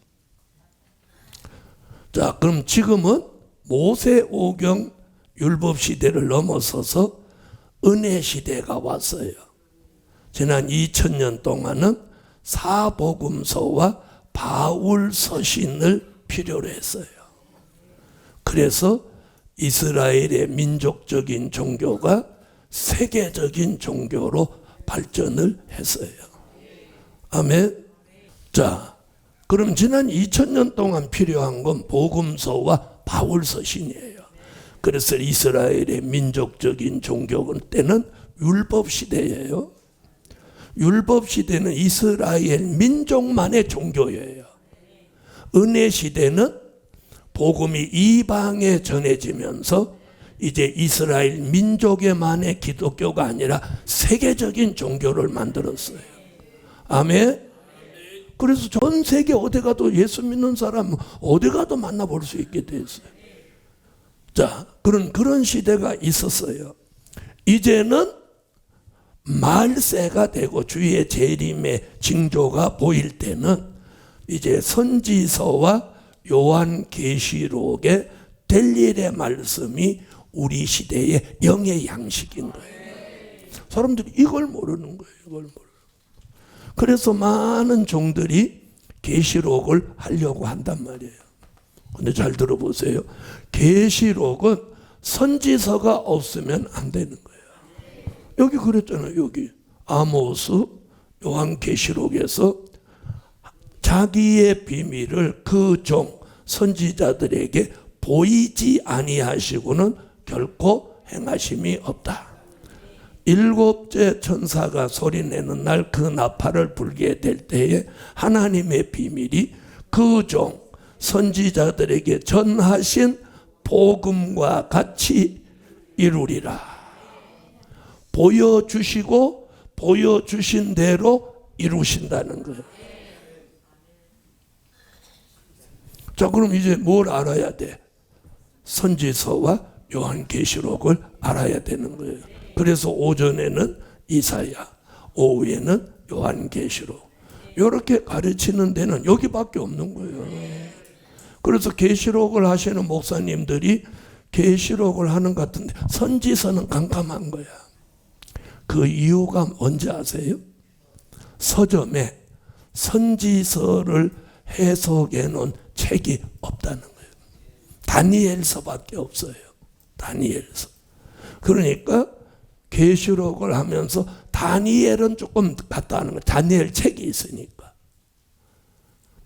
자, 그럼 지금은 모세 오경 율법 시대를 넘어서서 은혜 시대가 왔어요. 지난 2000년 동안은 사복음서와 바울 서신을 필요로 했어요. 그래서 이스라엘의 민족적인 종교가 세계적인 종교로 발전을 했어요. 아멘. 자, 그럼 지난 2000년 동안 필요한 건 복음서와 바울 서신이에요. 그래서 이스라엘의 민족적인 종교 때는 율법 시대예요. 율법 시대는 이스라엘 민족만의 종교예요. 은혜 시대는 복음이 이방에 전해지면서 이제 이스라엘 민족에만의 기독교가 아니라 세계적인 종교를 만들었어요. 아멘. 그래서 전 세계 어디 가도 예수 믿는 사람 어디 가도 만나볼 수 있게 됐어요. 자, 그런 시대가 있었어요. 이제는 말세가 되고 주의 재림의 징조가 보일 때는 이제 선지서와 요한계시록의 될 일의 말씀이 우리 시대의 영의 양식인 거예요. 사람들이 이걸 모르는 거예요. 이걸 모르는. 그래서 많은 종들이 계시록을 하려고 한단 말이에요. 근데 잘 들어보세요. 계시록은 선지서가 없으면 안 되는 거예요. 여기 그랬잖아요. 여기 아모스 요한계시록에서 자기의 비밀을 그 종 선지자들에게 보이지 아니하시고는 결코 행하심이 없다. 일곱째 천사가 소리내는 날 그 나팔을 불게 될 때에 하나님의 비밀이 그 종 선지자들에게 전하신 복음과 같이 이루리라. 보여주시고 보여주신 대로 이루신다는 거예요. 자, 그럼 이제 뭘 알아야 돼? 선지서와 요한계시록을 알아야 되는 거예요. 그래서 오전에는 이사야, 오후에는 요한계시록. 이렇게 가르치는 데는 여기밖에 없는 거예요. 그래서 계시록을 하시는 목사님들이 계시록을 하는 것 같은데 선지서는 깜깜한 거야. 그 이유가 뭔지 아세요? 서점에 선지서를 해석해 놓은 책이 없다는 거예요. 다니엘서밖에 없어요. 다니엘서. 그러니까 계시록을 하면서 다니엘은 조금 갔다 하는 거예요. 다니엘 책이 있으니까.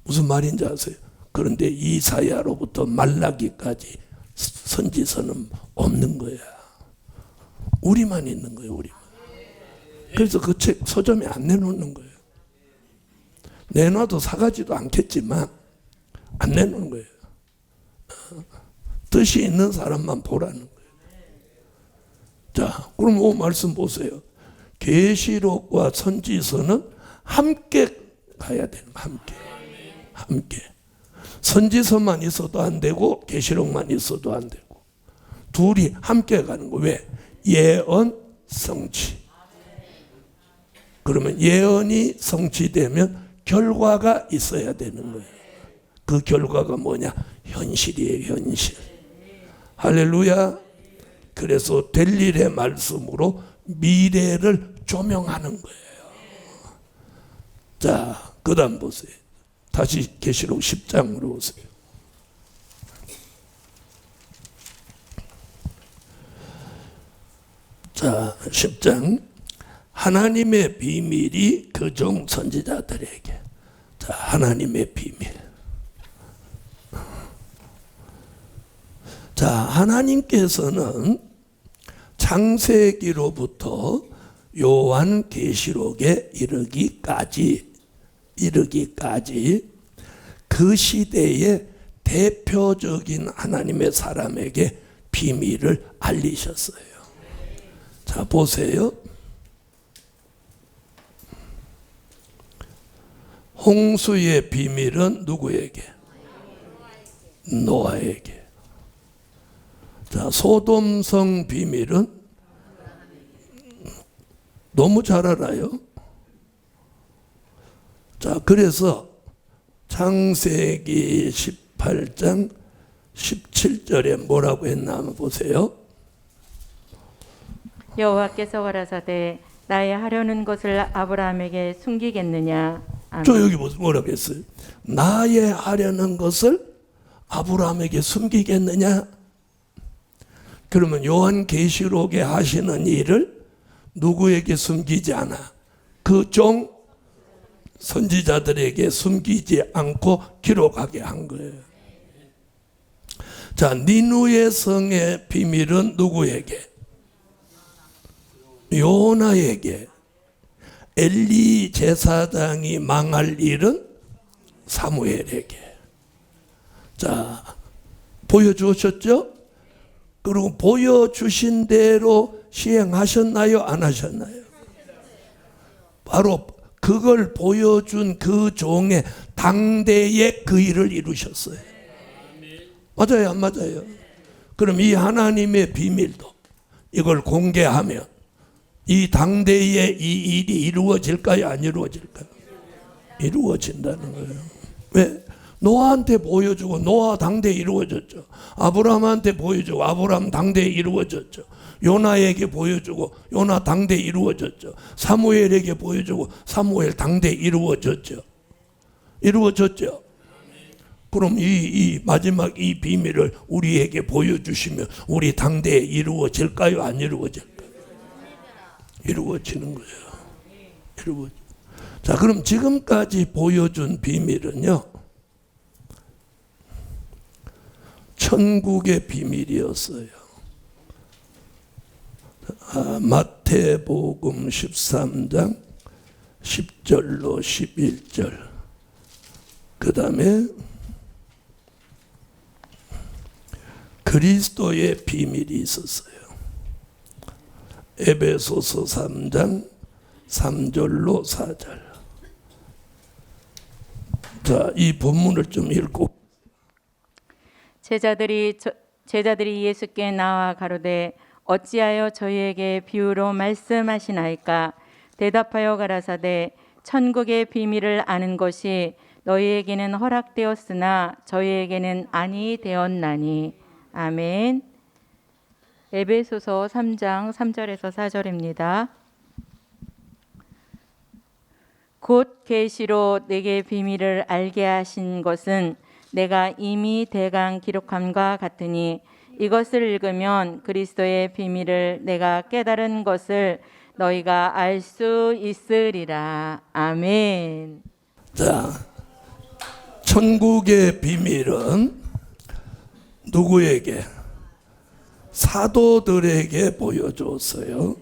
무슨 말인지 아세요? 그런데 이사야로부터 말라기까지 선지서는 없는 거야. 우리만 있는 거예요. 우리만. 그래서 그 책 서점에 안 내놓는 거예요. 내놔도 사가지도 않겠지만 안 내놓는 거예요. 뜻이 있는 사람만 보라는 거예요. 자, 그럼 그 말씀 보세요. 계시록과 선지서는 함께 가야 되는 거예요. 함께. 함께. 선지서만 있어도 안 되고 계시록만 있어도 안 되고 둘이 함께 가는 거예요. 왜? 예언, 성취. 그러면 예언이 성취되면 결과가 있어야 되는 거예요. 그 결과가 뭐냐? 현실이에요. 현실. 할렐루야. 그래서 될 일의 말씀으로 미래를 조명하는 거예요. 자, 그 다음 보세요. 다시 계시록 10장으로 오세요. 자, 10장. 하나님의 비밀이 그 종 선지자들에게. 자, 하나님의 비밀. 자, 하나님께서는 창세기로부터 요한계시록에 이르기까지 그 시대의 대표적인 하나님의 사람에게 비밀을 알리셨어요. 자, 보세요. 홍수의 비밀은 누구에게? 노아에게. 자, 소돔성 비밀은 너무 잘 알아요. 자, 그래서 창세기 18장 17절에 뭐라고 했나 한번 보세요. 여호와께서 가라사대 나의 하려는 것을 아브라함에게 숨기겠느냐 저 여기 뭐라고 했어요? 나의 하려는 것을 아브라함에게 숨기겠느냐? 그러면 요한계시록에 하시는 일을 누구에게 숨기지 않아? 그 종 선지자들에게 숨기지 않고 기록하게 한 거예요. 자, 니누의 성의 비밀은 누구에게? 요나에게. 엘리 제사장이 망할 일은 사무엘에게. 자, 보여주셨죠? 그리고 보여주신 대로 시행하셨나요? 안 하셨나요? 바로 그걸 보여준 그 종의 당대에 그 일을 이루셨어요. 맞아요, 안 맞아요? 그럼 이 하나님의 비밀도 이걸 공개하면 이 당대에 이 일이 이루어질까요? 안 이루어질까요? 이루어진다는 거예요. 왜? 노아한테 보여주고 노아 당대에 이루어졌죠. 아브라함한테 보여주고 아브라함 당대에 이루어졌죠. 요나에게 보여주고 요나 당대에 이루어졌죠. 사무엘에게 보여주고 사무엘 당대에 이루어졌죠. 이루어졌죠. 그럼 이 마지막 이 비밀을 우리에게 보여주시면 우리 당대에 이루어질까요? 안 이루어질까요? 이루어지는 거예요. 자, 그럼 지금까지 보여준 비밀은요, 천국의 비밀이었어요. 마태복음 13장 10절로 11절. 그 다음에 그리스도의 비밀이 있었어요. 에베소서 3장 3절로 4절. 자, 이 본문을 좀 읽고. 제자들이 예수께 나와 가로되 어찌하여 저희에게 비유로 말씀하시나이까? 대답하여 가라사대 천국의 비밀을 아는 것이 너희에게는 허락되었으나 저희에게는 아니 되었나니. 아멘. 에베소서 3장 3절에서 4절입니다. 곧 계시로 내게 비밀을 알게 하신 것은 내가 이미 대강 기록함과 같으니 이것을 읽으면 그리스도의 비밀을 내가 깨달은 것을 너희가 알 수 있으리라. 아멘. 자, 천국의 비밀은 누구에게? 사도들에게 보여줬어요.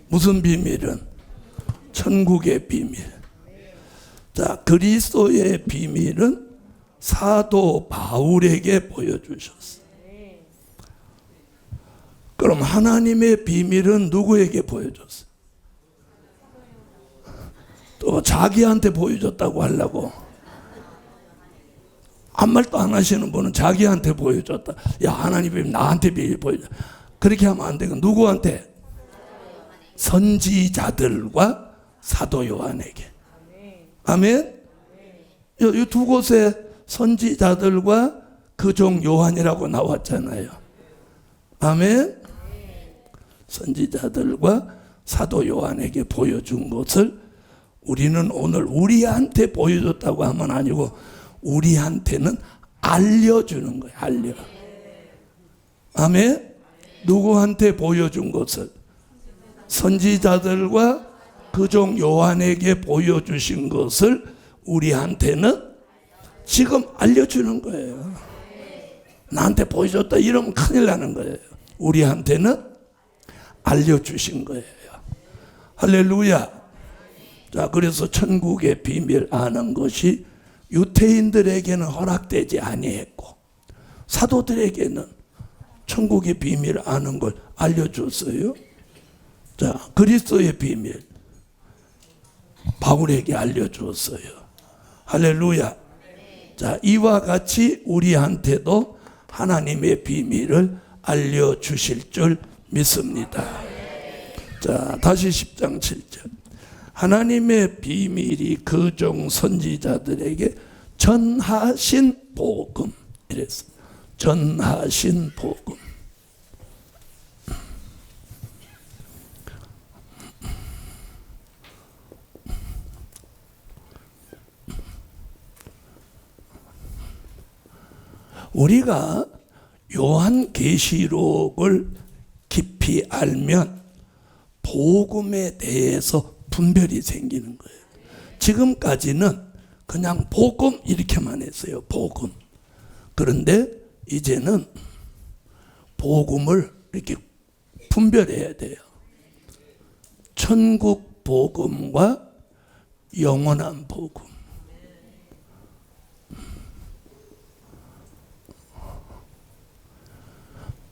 무슨 비밀은? 천국의 비밀. 자, 그리스도의 비밀은 사도 바울에게 보여주셨어요. 그럼 하나님의 비밀은 누구에게 보여줬어요? 또 자기한테 보여줬다고 하려고. 아무 말도 안 하시는 분은 자기한테 보여줬다. 야, 하나님이 나한테 비밀 보여줘. 그렇게 하면 안 되고 누구한테? 선지자들과 사도 요한에게. 아멘. 이 두 곳에 선지자들과 그 종 요한이라고 나왔잖아요. 아멘. 선지자들과 사도 요한에게 보여준 것을 우리는 오늘 우리한테 보여줬다고 하면 아니고 우리한테는 알려주는 거예요. 알려. 아멘. 누구한테 보여준 것을? 선지자들과 그 종 요한에게 보여주신 것을 우리한테는 지금 알려주는 거예요. 나한테 보여줬다 이러면 큰일 나는 거예요. 우리한테는 알려주신 거예요. 할렐루야. 자, 그래서 천국의 비밀 아는 것이 유태인들에게는 허락되지 아니했고 사도들에게는 천국의 비밀 아는 걸 알려줬어요. 자, 그리스도의 비밀 바울에게 알려주었어요. 할렐루야. 자, 이와 같이 우리한테도 하나님의 비밀을 알려주실 줄 믿습니다. 자, 다시 10장 7절. 하나님의 비밀이 그 종 선지자들에게 전하신 복음. 이랬어. 전하신 복음. 우리가 요한계시록을 깊이 알면 복음에 대해서 분별이 생기는 거예요. 지금까지는 그냥 복음 이렇게만 했어요. 복음. 그런데 이제는 복음을 이렇게 분별해야 돼요. 천국 복음과 영원한 복음.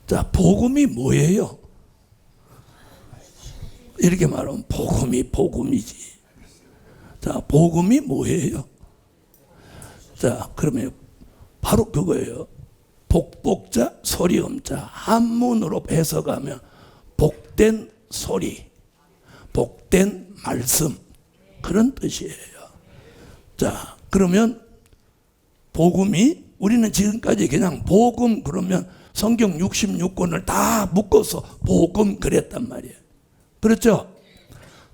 자, 복음이 뭐예요? 이렇게 말하면 복음이 복음이지. 자, 복음이 뭐예요? 자, 그러면 바로 그거예요. 복복자, 소리음자. 한문으로 해석하면 복된 소리, 복된 말씀, 그런 뜻이에요. 자, 그러면 복음이, 우리는 지금까지 그냥 복음 그러면 성경 66권을 다 묶어서 복음 그랬단 말이에요. 그렇죠?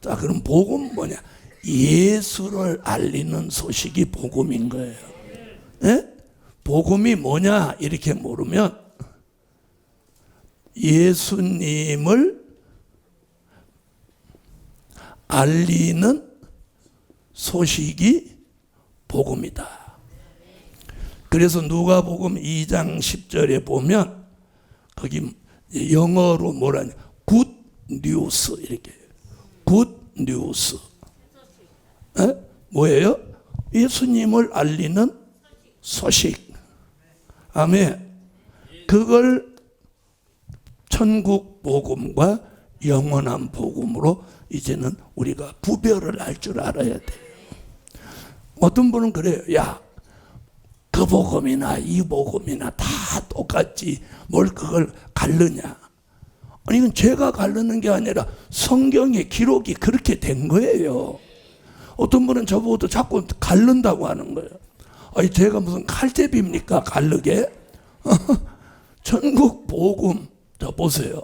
자, 그럼 복음 뭐냐? 예수를 알리는 소식이 복음인 거예요. 예? 복음이 뭐냐 이렇게 물으면 예수님을 알리는 소식이 복음이다. 그래서 누가복음 2장 10절에 보면 거기 영어로 뭐라냐? 굿 뉴스 이렇게. 굿 뉴스. 뭐예요? 예수님을 알리는 소식. 아멘. 그걸 천국 복음과 영원한 복음으로 이제는 우리가 구별을 할 줄 알아야 돼요. 어떤 분은 그래요. 야, 그 복음이나 이 복음이나 다 똑같지 뭘 그걸 가르냐. 아니, 이건 제가 가르는 게 아니라 성경의 기록이 그렇게 된 거예요. 어떤 분은 저보고도 자꾸 가른다고 하는 거예요. 아니, 제가 무슨 칼제비입니까? 가르게? 천국 복음, 저 보세요.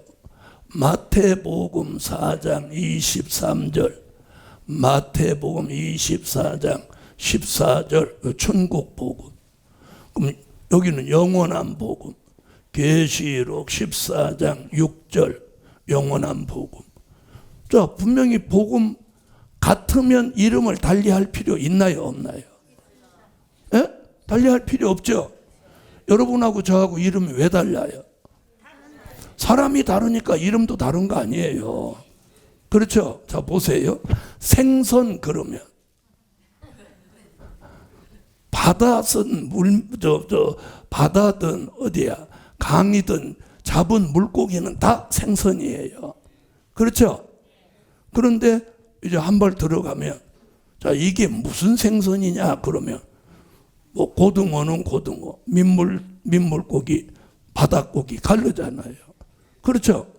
마태복음 4장 23절, 마태복음 24장 14절, 천국 복음. 그럼 여기는 영원한 복음. 계시록 14장 6절, 영원한 복음. 자, 분명히 복음 같으면 이름을 달리할 필요 있나요, 없나요? 예? 달리할 필요 없죠. 여러분하고 저하고 이름이 왜 달라요? 사람이 다르니까 이름도 다른 거 아니에요. 그렇죠? 자, 보세요. 생선 그러면 바다든 바다든 어디야, 강이든 잡은 물고기는 다 생선이에요. 그렇죠? 그런데 이제 한 발 들어가면, 자, 이게 무슨 생선이냐 그러면 뭐 고등어는 고등어, 민물고기, 바닷고기 가르잖아요. 그렇죠?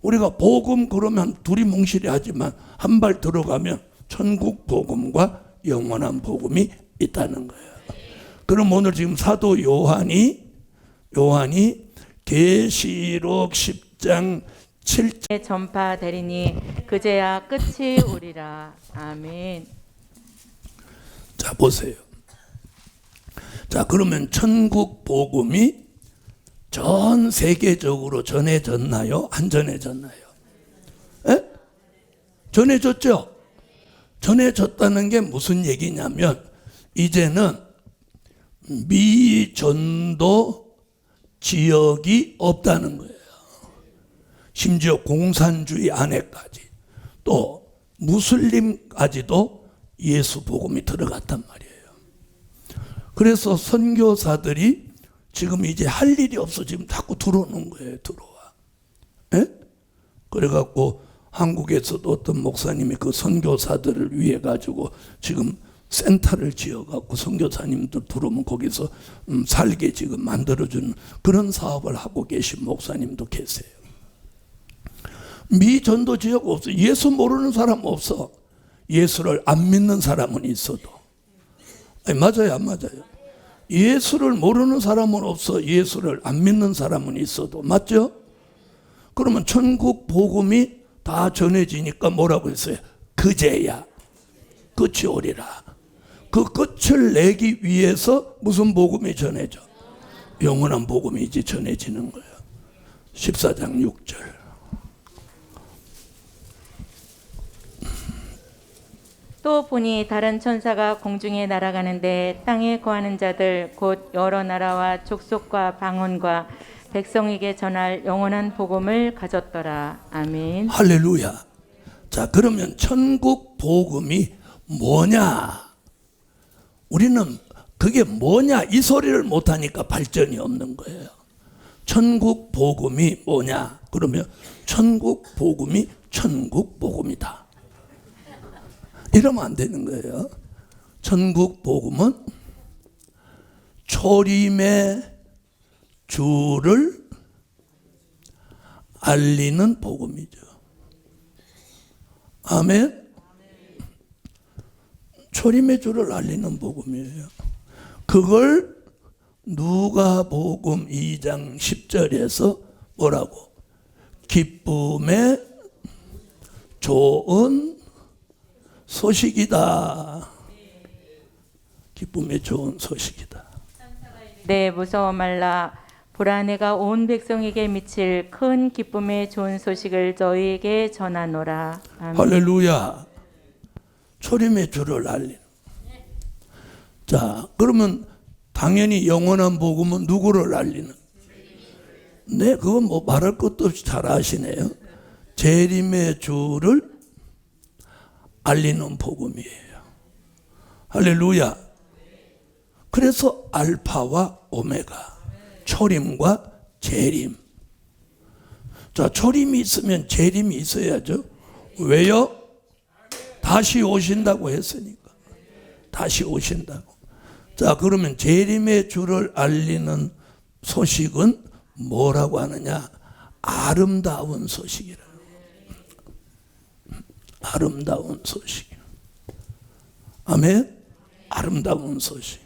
우리가 복음 그러면 두리뭉실이 하지만 한 발 들어가면 천국 복음과 영원한 복음이 있다는 거예요. 그럼 오늘 지금 사도 요한이 계시록 10장 7절 전파되리니 그제야 끝이 오리라. 아멘. 자, 보세요. 자, 그러면 천국 복음이 전 세계적으로 전해졌나요? 안 전해졌나요? 에? 전해졌죠? 전해졌다는 게 무슨 얘기냐면 이제는 미전도 지역이 없다는 거예요. 심지어 공산주의 안에까지, 또 무슬림까지도 예수 복음이 들어갔단 말이에요. 그래서 선교사들이 지금 이제 할 일이 없어 지금 자꾸 들어오는 거예요. 들어와. 예? 그래갖고 한국에서도 어떤 목사님이 그 선교사들을 위해 가지고 지금 센터를 지어갖고 선교사님들 들어오면 거기서 살게 지금 만들어주는 그런 사업을 하고 계신 목사님도 계세요. 미전도 지역 없어. 예수 모르는 사람 없어. 예수를 안 믿는 사람은 있어도. 아니, 맞아요, 안 맞아요? 예수를 모르는 사람은 없어. 예수를 안 믿는 사람은 있어도. 맞죠? 그러면 천국 복음이 다 전해지니까 뭐라고 했어요? 그제야 끝이 오리라. 그 끝을 내기 위해서 무슨 복음이 전해져? 영원한 복음이 이제 전해지는 거예요. 14장 6절. 또 보니 다른 천사가 공중에 날아가는데 땅에 거하는 자들 곧 여러 나라와 족속과 방언과 백성에게 전할 영원한 복음을 가졌더라. 아멘. 할렐루야. 자, 그러면 천국 복음이 뭐냐? 우리는 그게 뭐냐 이 소리를 못하니까 발전이 없는 거예요. 천국 복음이 뭐냐? 그러면 천국 복음이 천국 복음이다. 이러면 안 되는 거예요. 천국 복음은 초림의 주를 알리는 복음이죠. 아멘. 초림의 주를 알리는 복음이에요. 그걸 누가복음 2장 10절에서 뭐라고? 기쁨의 좋은 소식이다. 기쁨의 좋은 소식이다. 네, 무서워 말라. 보라, 내가 온 백성에게 미칠 큰 기쁨의 좋은 소식을 너희에게 전하노라. 아멘. 할렐루야. 초림의 주를 알리는. 자, 그러면 당연히 영원한 복음은 누구를 알리는? 네, 그건 뭐 말할 것도 없이 잘 아시네요. 재림의 주를 알리는 복음이에요. 할렐루야. 그래서 알파와 오메가, 초림과 재림. 자, 초림이 있으면 재림이 있어야죠. 왜요? 다시 오신다고 했으니까. 다시 오신다고. 자, 그러면 재림의 주를 알리는 소식은 뭐라고 하느냐? 아름다운 소식이라. 아름다운 소식. 아멘. 아름다운 소식.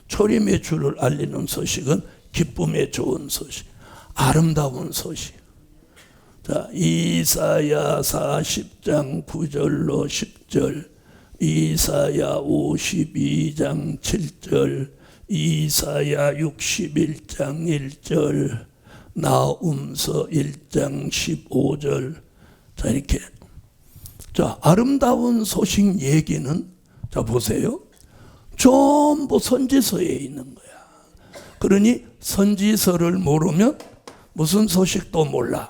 초림의 주를 알리는 소식은 기쁨의 좋은 소식. 아름다운 소식. 자, 이사야 40장 9절로 10절, 이사야 52장 7절, 이사야 61장 1절, 나훔서 1장 15절. 자, 이렇게. 자, 아름다운 소식 얘기는, 자, 보세요. 전부 선지서에 있는 거야. 그러니 선지서를 모르면 무슨 소식도 몰라.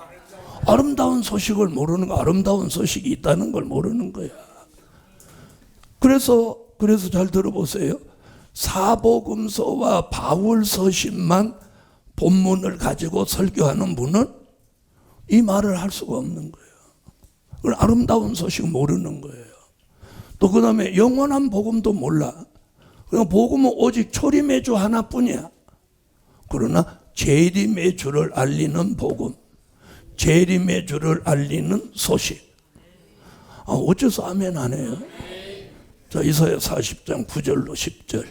아름다운 소식을 모르는 거, 아름다운 소식이 있다는 걸 모르는 거야. 그래서 잘 들어보세요. 사복음서와 바울서신만 본문을 가지고 설교하는 분은 이 말을 할 수가 없는 거예요. 아름다운 소식 모르는 거예요. 또 그 다음에 영원한 복음도 몰라. 그냥 복음은 오직 초림의 주 하나뿐이야. 그러나 재림의 주를 알리는 복음, 재림의 주를 알리는 소식. 어째서 아멘 안 해요? 자, 이사야 40장 9절로 10절.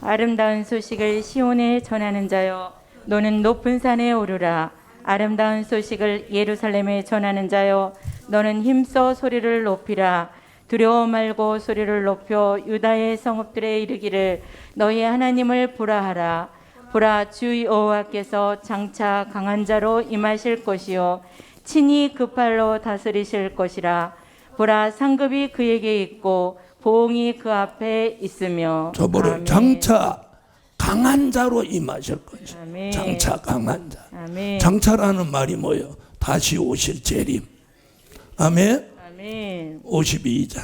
아름다운 소식을 시온에 전하는 자여, 너는 높은 산에 오르라. 아름다운 소식을 예루살렘에 전하는 자여, 너는 힘써 소리를 높이라. 두려워 말고 소리를 높여 유다의 성읍들에 이르기를 너희 하나님을 보라하라. 보라, 주 여호와께서 장차 강한 자로 임하실 것이요 친히 그 팔로 다스리실 것이라. 보라, 상급이 그에게 있고 보응이 그 앞에 있으며. 저 뭐래? 장차 강한 자로 임하실 것이요. 아멘. 장차 강한 자. 아멘. 장차라는 말이 뭐예요? 다시 오실 재림. 아멘. 아멘. 52장.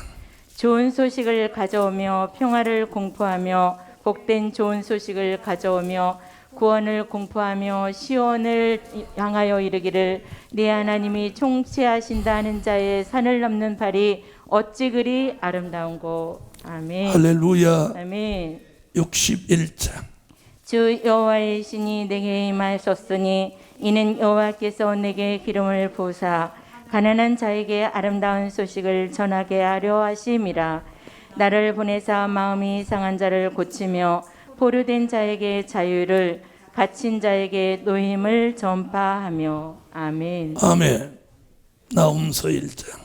좋은 소식을 가져오며 평화를 공포하며 복된 좋은 소식을 가져오며 구원을 공포하며 시온을 향하여 이르기를 네 하나님이 통치하신다는 자의 산을 넘는 발이 어찌 그리 아름다운고. 아멘. 할렐루야. 아멘. 61장. 주 여호와의 신이 내게 임하셨으니 이는 여호와께서 내게 기름을 부으사 가난한 자에게 아름다운 소식을 전하게 하려 하심이라. 나를 보내사 마음이 상한 자를 고치며 포로된 자에게 자유를, 갇힌 자에게 노임을 전파하며. 아멘. 아멘. 나훔서 1장.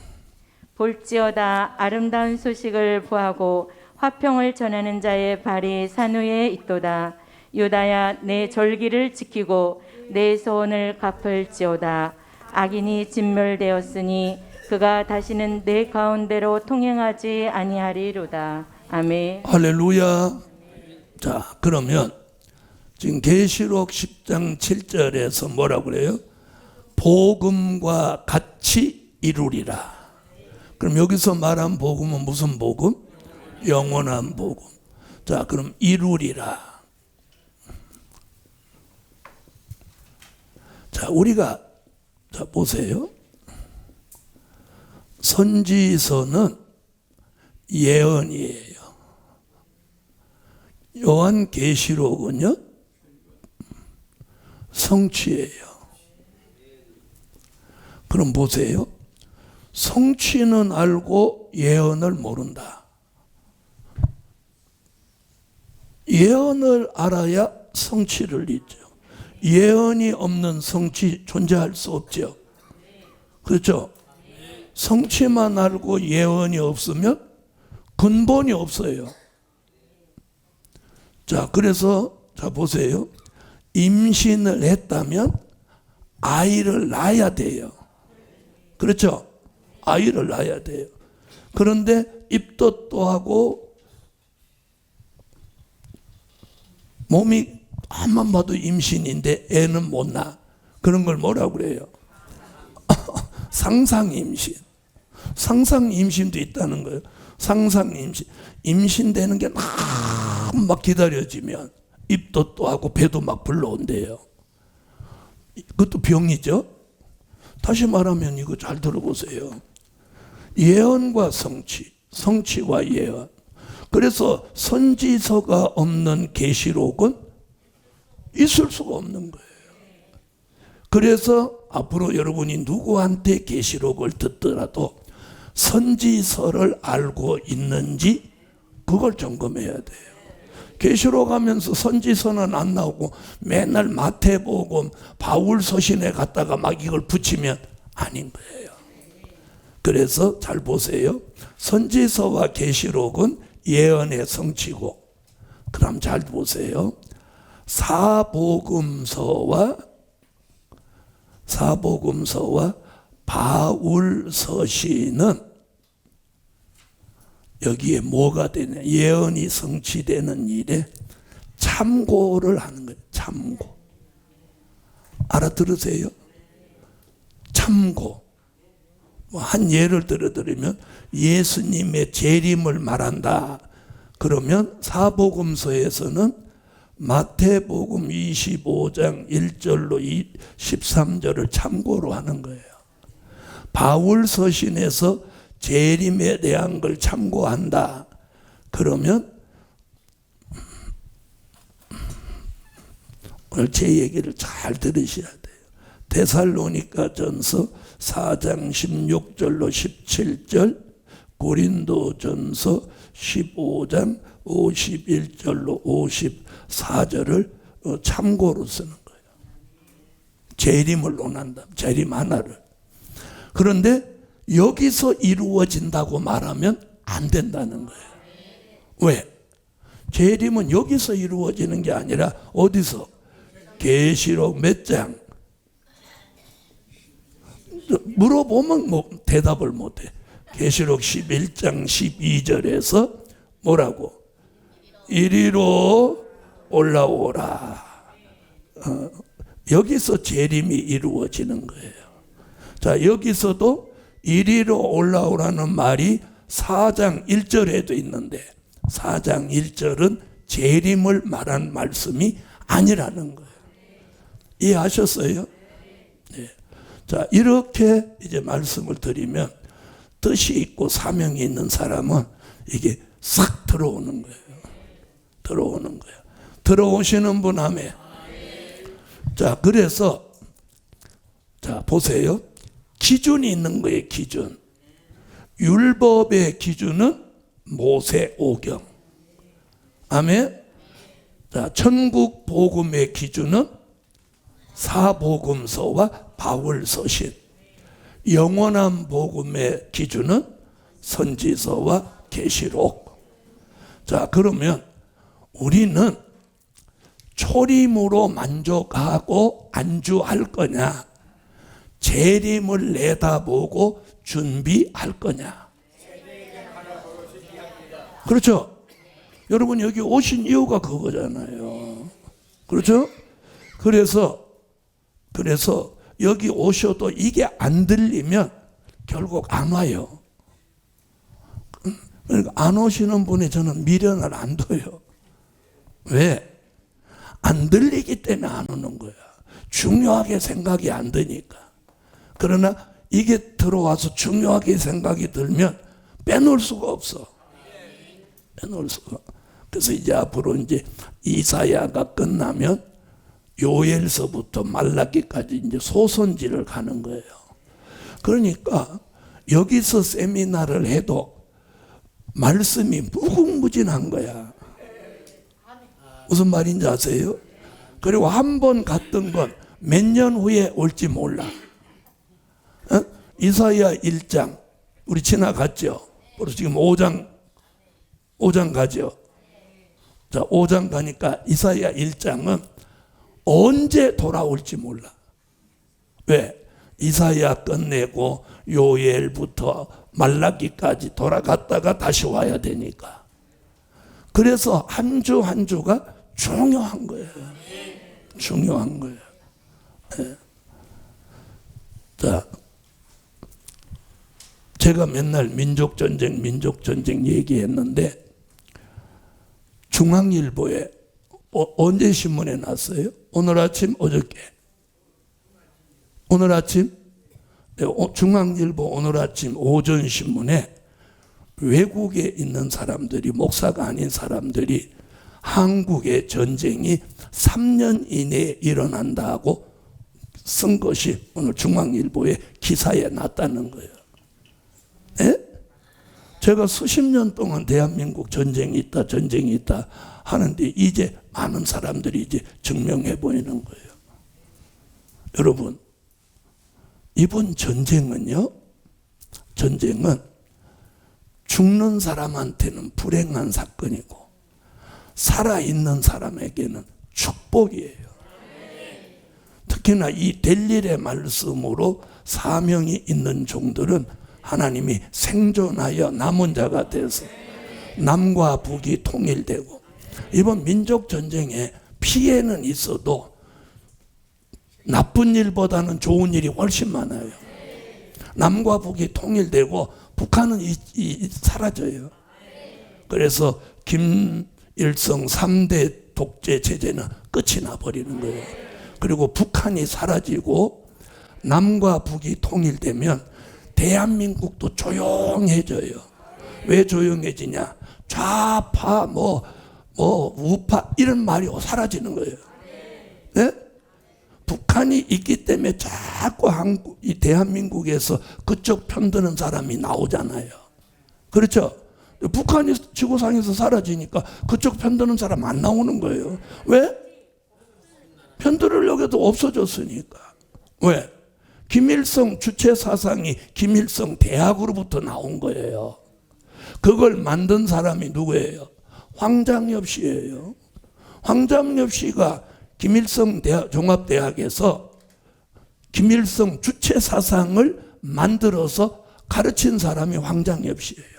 볼지어다 아름다운 소식을 부하고 화평을 전하는 자의 발이 산 위에 있도다. 유다야 내 절기를 지키고 내 소원을 갚을지어다. 악인이 진멸되었으니 그가 다시는 내 가운데로 통행하지 아니하리로다. 아멘. 할렐루야. 자, 그러면 지금 계시록 10장 7절에서 뭐라고 그래요? 복음과 같이 이루리라. 그럼 여기서 말한 복음은 무슨 복음? 영원한 복음. 자, 그럼 이루리라. 자, 우리가 자 보세요. 선지서는 예언이에요. 요한계시록은요 성취예요. 그럼 보세요. 성취는 알고 예언을 모른다. 예언을 알아야 성취를 잊죠. 예언이 없는 성취 존재할 수 없죠. 그렇죠? 성취만 알고 예언이 없으면 근본이 없어요. 자, 그래서 자 보세요. 임신을 했다면 아이를 낳아야 돼요. 그렇죠? 아이를 낳아야 돼요. 그런데 입덧도 하고 몸이 앞만 봐도 임신인데 애는 못 낳아. 그런 걸 뭐라고 그래요? 상상임신. 상상임신도 있다는 거예요. 상상임신. 임신되는 게 막 기다려지면 입덧도 하고 배도 막 불러온대요. 그것도 병이죠. 다시 말하면 이거 잘 들어보세요. 예언과 성취, 성취와 예언. 그래서 선지서가 없는 계시록은 있을 수가 없는 거예요. 그래서 앞으로 여러분이 누구한테 계시록을 듣더라도 선지서를 알고 있는지 그걸 점검해야 돼요. 계시록 하면서 선지서는 안 나오고 맨날 마태복음, 바울 서신에 갖다가 막 이걸 붙이면 아닌 거예요. 그래서 잘 보세요. 선지서와 계시록은 예언의 성취고, 그럼 잘 보세요. 사복음서와 바울 서신은 여기에 뭐가 되냐? 예언이 성취되는 일에 참고를 하는 거예요. 참고. 알아들으세요? 참고. 한 예를 들어드리면 예수님의 재림을 말한다. 그러면 사복음서에서는 마태복음 25장 1절로 13절을 참고로 하는 거예요. 바울 서신에서 재림에 대한 걸 참고한다. 그러면 오늘 제 얘기를 잘 들으셔야 돼요. 데살로니가전서 4장 16절로 17절, 고린도전서 15장 51절로 54절을 참고로 쓰는 거예요. 재림을 논한다. 재림 하나를. 그런데 여기서 이루어진다고 말하면 안 된다는 거예요. 왜? 재림은 여기서 이루어지는 게 아니라 어디서? 계시록 몇 장? 물어보면 뭐 대답을 못해. 계시록 11장 12절에서 뭐라고? 이리로 올라오라. 여기서 재림이 이루어지는 거예요. 자, 여기서도 이리로 올라오라는 말이 4장 1절에도 있는데 4장 1절은 재림을 말한 말씀이 아니라는 거예요. 이해하셨어요? 네. 자, 이렇게 이제 말씀을 드리면 뜻이 있고 사명이 있는 사람은 이게 싹 들어오는 거예요. 들어오는 거예요. 들어오시는 분 아멘. 자, 그래서 자, 보세요. 기준이 있는 거예요. 기준. 율법의 기준은 모세 오경. 아멘. 자, 천국 복음의 기준은 사복음서와 바울 서신. 영원한 복음의 기준은 선지서와 계시록. 자, 그러면 우리는 초림으로 만족하고 안주할 거냐, 재림을 내다보고 준비할 거냐. 그렇죠? 여러분 여기 오신 이유가 그거잖아요. 그렇죠? 그래서 여기 오셔도 이게 안 들리면 결국 안 와요. 그러니까 안 오시는 분이 저는 미련을 안 둬요. 왜? 안 들리기 때문에 안 오는 거야. 중요하게 생각이 안 드니까. 그러나 이게 들어와서 중요하게 생각이 들면 빼놓을 수가 없어. 빼놓을 수가. 그래서 이제 앞으로 이제 이사야가 끝나면 요엘서부터 말라기까지 이제 소선지를 가는 거예요. 그러니까 여기서 세미나를 해도 말씀이 무궁무진한 거야. 무슨 말인지 아세요? 그리고 한 번 갔던 건 몇 년 후에 올지 몰라. 이사야 1장 우리 지나갔죠. 바로 지금 5장 가죠. 자, 5장 가니까 이사야 1장은 언제 돌아올지 몰라. 왜? 이사야 끝내고 요엘부터 말라기까지 돌아갔다가 다시 와야 되니까. 그래서 한 주 한 주가 중요한 거예요. 중요한 거예요. 네. 자, 제가 맨날 민족전쟁 얘기했는데 중앙일보에 언제 신문에 났어요? 오늘 아침, 어저께? 오늘 아침? 네, 중앙일보 오늘 아침 오전 신문에 외국에 있는 사람들이, 목사가 아닌 사람들이 한국의 전쟁이 3년 이내에 일어난다고 쓴 것이 오늘 중앙일보의 기사에 났다는 거예요. 네? 제가 수십 년 동안 대한민국 전쟁이 있다 하는데 이제 많은 사람들이 이제 증명해 보이는 거예요. 여러분, 이번 전쟁은 죽는 사람한테는 불행한 사건이고 살아있는 사람에게는 축복이에요. 특히나 이 될 일의 말씀으로 사명이 있는 종들은 하나님이 생존하여 남은 자가 돼서 남과 북이 통일되고, 이번 민족전쟁에 피해는 있어도 나쁜 일보다는 좋은 일이 훨씬 많아요. 남과 북이 통일되고 북한은 사라져요. 그래서 김일성 3대 독재 체제는 끝이 나버리는 거예요. 그리고 북한이 사라지고 남과 북이 통일되면 대한민국도 조용해져요. 왜 조용해지냐? 좌파, 우파 이런 말이 사라지는 거예요. 네? 북한이 있기 때문에 자꾸 이 대한민국에서 그쪽 편드는 사람이 나오잖아요. 그렇죠? 북한이 지구상에서 사라지니까 그쪽 편드는 사람 안 나오는 거예요. 왜? 편들으려고 해도 없어졌으니까. 왜? 김일성 주체 사상이 김일성 대학으로부터 나온 거예요. 그걸 만든 사람이 누구예요? 황장엽 씨예요. 황장엽 씨가 김일성 종합대학에서 김일성 주체 사상을 만들어서 가르친 사람이 황장엽 씨예요.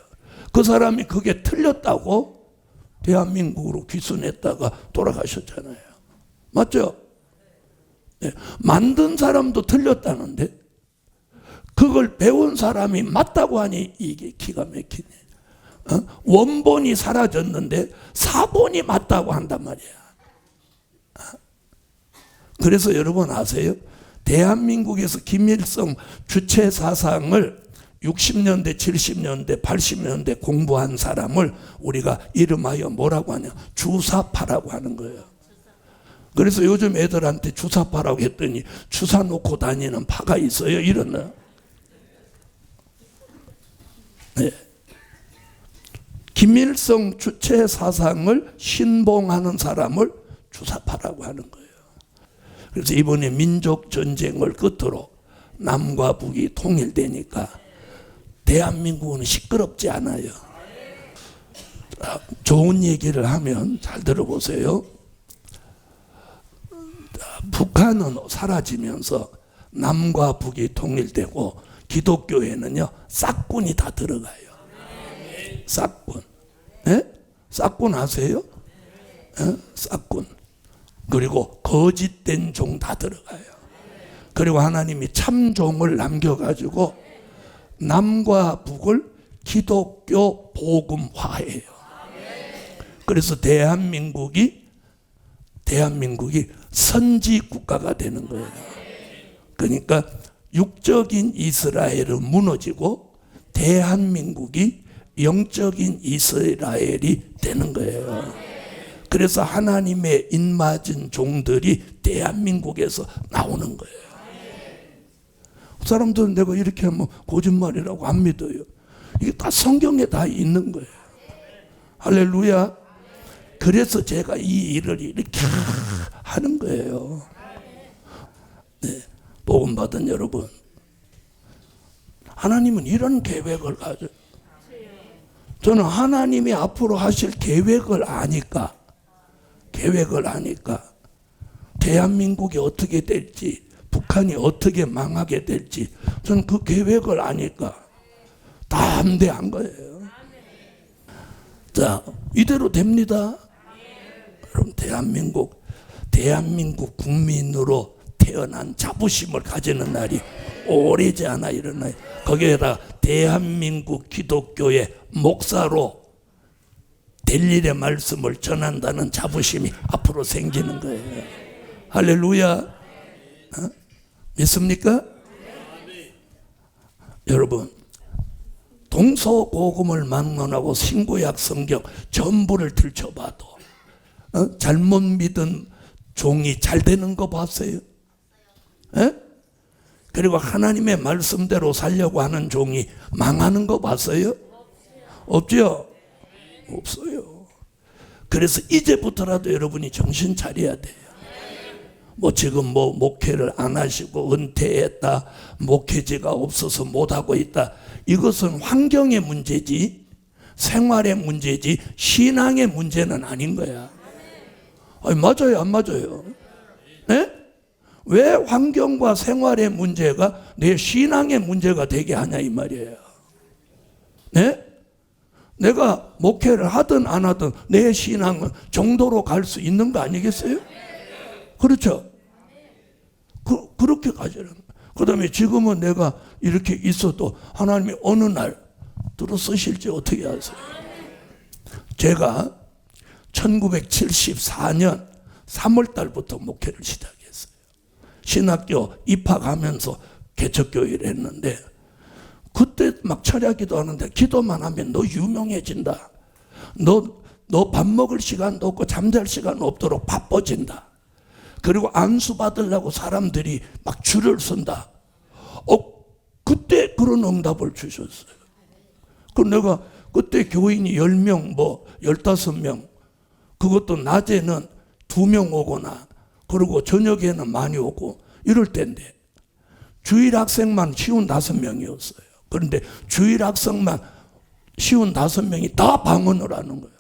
그 사람이 그게 틀렸다고 대한민국으로 귀순했다가 돌아가셨잖아요. 맞죠? 네. 만든 사람도 틀렸다는데 그걸 배운 사람이 맞다고 하니 이게 기가 막히네. 원본이 사라졌는데 사본이 맞다고 한단 말이야. 그래서 여러분 아세요? 대한민국에서 김일성 주체 사상을 60년대, 70년대, 80년대 공부한 사람을 우리가 이름하여 뭐라고 하냐? 주사파라고 하는 거예요. 그래서 요즘 애들한테 주사파라고 했더니 주사 놓고 다니는 파가 있어요? 이러나? 네. 김일성 주체 사상을 신봉하는 사람을 주사파라고 하는 거예요. 그래서 이번에 민족 전쟁을 끝으로 남과 북이 통일되니까 대한민국은 시끄럽지 않아요. 좋은 얘기를 하면 잘 들어보세요. 북한은 사라지면서 남과 북이 통일되고 기독교에는요 싹군이 다 들어가요. 싹군. 예? 싹군 아세요? 예? 싹군. 그리고 거짓된 종 다 들어가요. 그리고 하나님이 참종을 남겨가지고 남과 북을 기독교 복음화해요. 그래서 대한민국이 선지 국가가 되는 거예요. 그러니까 육적인 이스라엘은 무너지고 대한민국이 영적인 이스라엘이 되는 거예요. 그래서 하나님의 인맞은 종들이 대한민국에서 나오는 거예요. 사람들은 내가 이렇게 하면 거짓말이라고 안 믿어요. 이게 다 성경에 다 있는 거예요. 할렐루야. 그래서 제가 이 일을 이렇게 하는 거예요. 네, 복음 받은 여러분, 하나님은 이런 계획을 가져요. 저는 하나님이 앞으로 하실 계획을 아니까 대한민국이 어떻게 될지, 북한이 어떻게 망하게 될지 저는 그 계획을 아니까 담대한 거예요. 자, 이대로 됩니다. 그럼 대한민국 국민으로 태어난 자부심을 가지는 날이 오래지 않아 일어나요. 거기에다 대한민국 기독교의 목사로 될 일의 말씀을 전한다는 자부심이 앞으로 생기는 거예요. 할렐루야. 믿습니까? 여러분, 동서고금을 막론하고 신구약 성경 전부를 들춰봐도 잘못 믿은 종이 잘 되는 거 봤어요? 에? 그리고 하나님의 말씀대로 살려고 하는 종이 망하는 거 봤어요? 없죠? 없어요. 그래서 이제부터라도 여러분이 정신 차려야 돼요. 지금 목회를 안 하시고 은퇴했다, 목회지가 없어서 못하고 있다, 이것은 환경의 문제지 생활의 문제지 신앙의 문제는 아닌 거야. 아니, 맞아요 안 맞아요? 네? 왜 환경과 생활의 문제가 내 신앙의 문제가 되게 하냐 이 말이에요. 네? 내가 목회를 하든 안 하든 내 신앙은 정도로 갈 수 있는 거 아니겠어요? 그렇죠? 그렇게 가지는. 그 다음에 지금은 내가 이렇게 있어도 하나님이 어느 날 들어 쓰실지 어떻게 아세요? 제가 1974년 3월 달부터 목회를 시작했어요. 신학교 입학하면서 개척교회를 했는데, 그때 막 철야기도 하는데 기도만 하면 너 유명해진다. 너 밥 먹을 시간도 없고 잠잘 시간 없도록 바빠진다. 그리고 안수 받으려고 사람들이 막 줄을 선다. 그때 그런 응답을 주셨어요. 내가 그때 교인이 10명, 15명, 그것도 낮에는 2명 오거나, 그리고 저녁에는 많이 오고 이럴 때인데, 주일 학생만 55명이었어요. 그런데 주일 학생만 55명이 다 방언을 하는 거예요.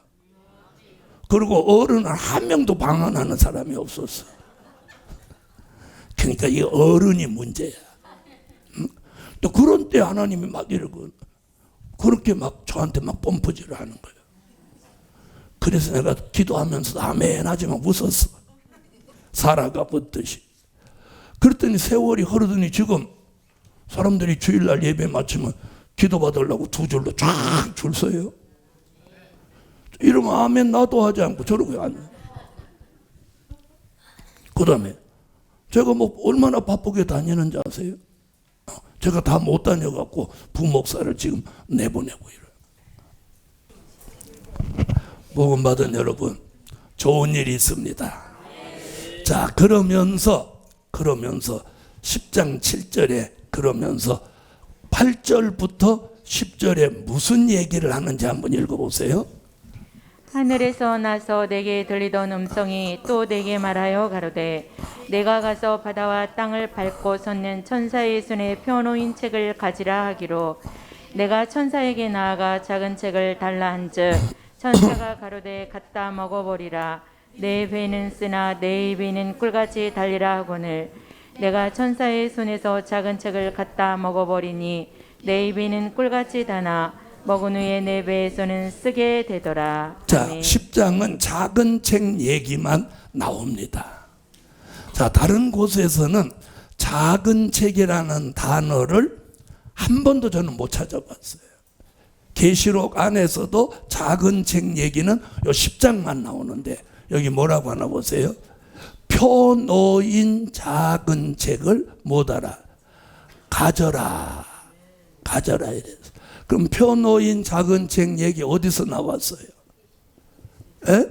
그리고 어른은 한 명도 방언하는 사람이 없었어. 그러니까 이 어른이 문제야. 또 그런 때 하나님이 막 이러고 그렇게 막 저한테 막 펌프질을 하는 거예요. 그래서 내가 기도하면서 아멘 하지만 웃었어. 사라가 붙듯이. 그랬더니 세월이 흐르더니 지금 사람들이 주일날 예배 마치면 기도받으려고 2줄로 쫙 줄 서요. 이러면 아멘 나도 하지 않고 저러고 앉아. 그 다음에 제가 얼마나 바쁘게 다니는지 아세요? 제가 다 못 다녀갖고 부목사를 지금 내보내고 이래요. 복음 받은 여러분, 좋은 일이 있습니다. 자, 그러면서 10장 7절에 그러면서 8절부터 10절에 무슨 얘기를 하는지 한번 읽어보세요. 하늘에서 나서 내게 들리던 음성이 또 내게 말하여 가로되 내가 가서 바다와 땅을 밟고 섰는 천사의 손에 펴놓인 책을 가지라 하기로, 내가 천사에게 나아가 작은 책을 달라 한즉 천사가 가로되 갖다 먹어버리라. 내 배는 쓰나 내 입에는 꿀같이 달리라 하거늘 내가 천사의 손에서 작은 책을 갖다 먹어버리니 내 입에는 꿀같이 다나 먹은 후에 내 배에서는 쓰게 되더라. 자, 아멘. 10장은 작은 책 얘기만 나옵니다. 자, 다른 곳에서는 작은 책이라는 단어를 한 번도 저는 못 찾아봤어요. 계시록 안에서도 작은 책 얘기는 요 10장만 나오는데 여기 뭐라고 하나 보세요. 표 놓인 작은 책을 못 알아. 가져라. 가져라 이래서. 그럼 표 놓인 작은 책 얘기 어디서 나왔어요? 에?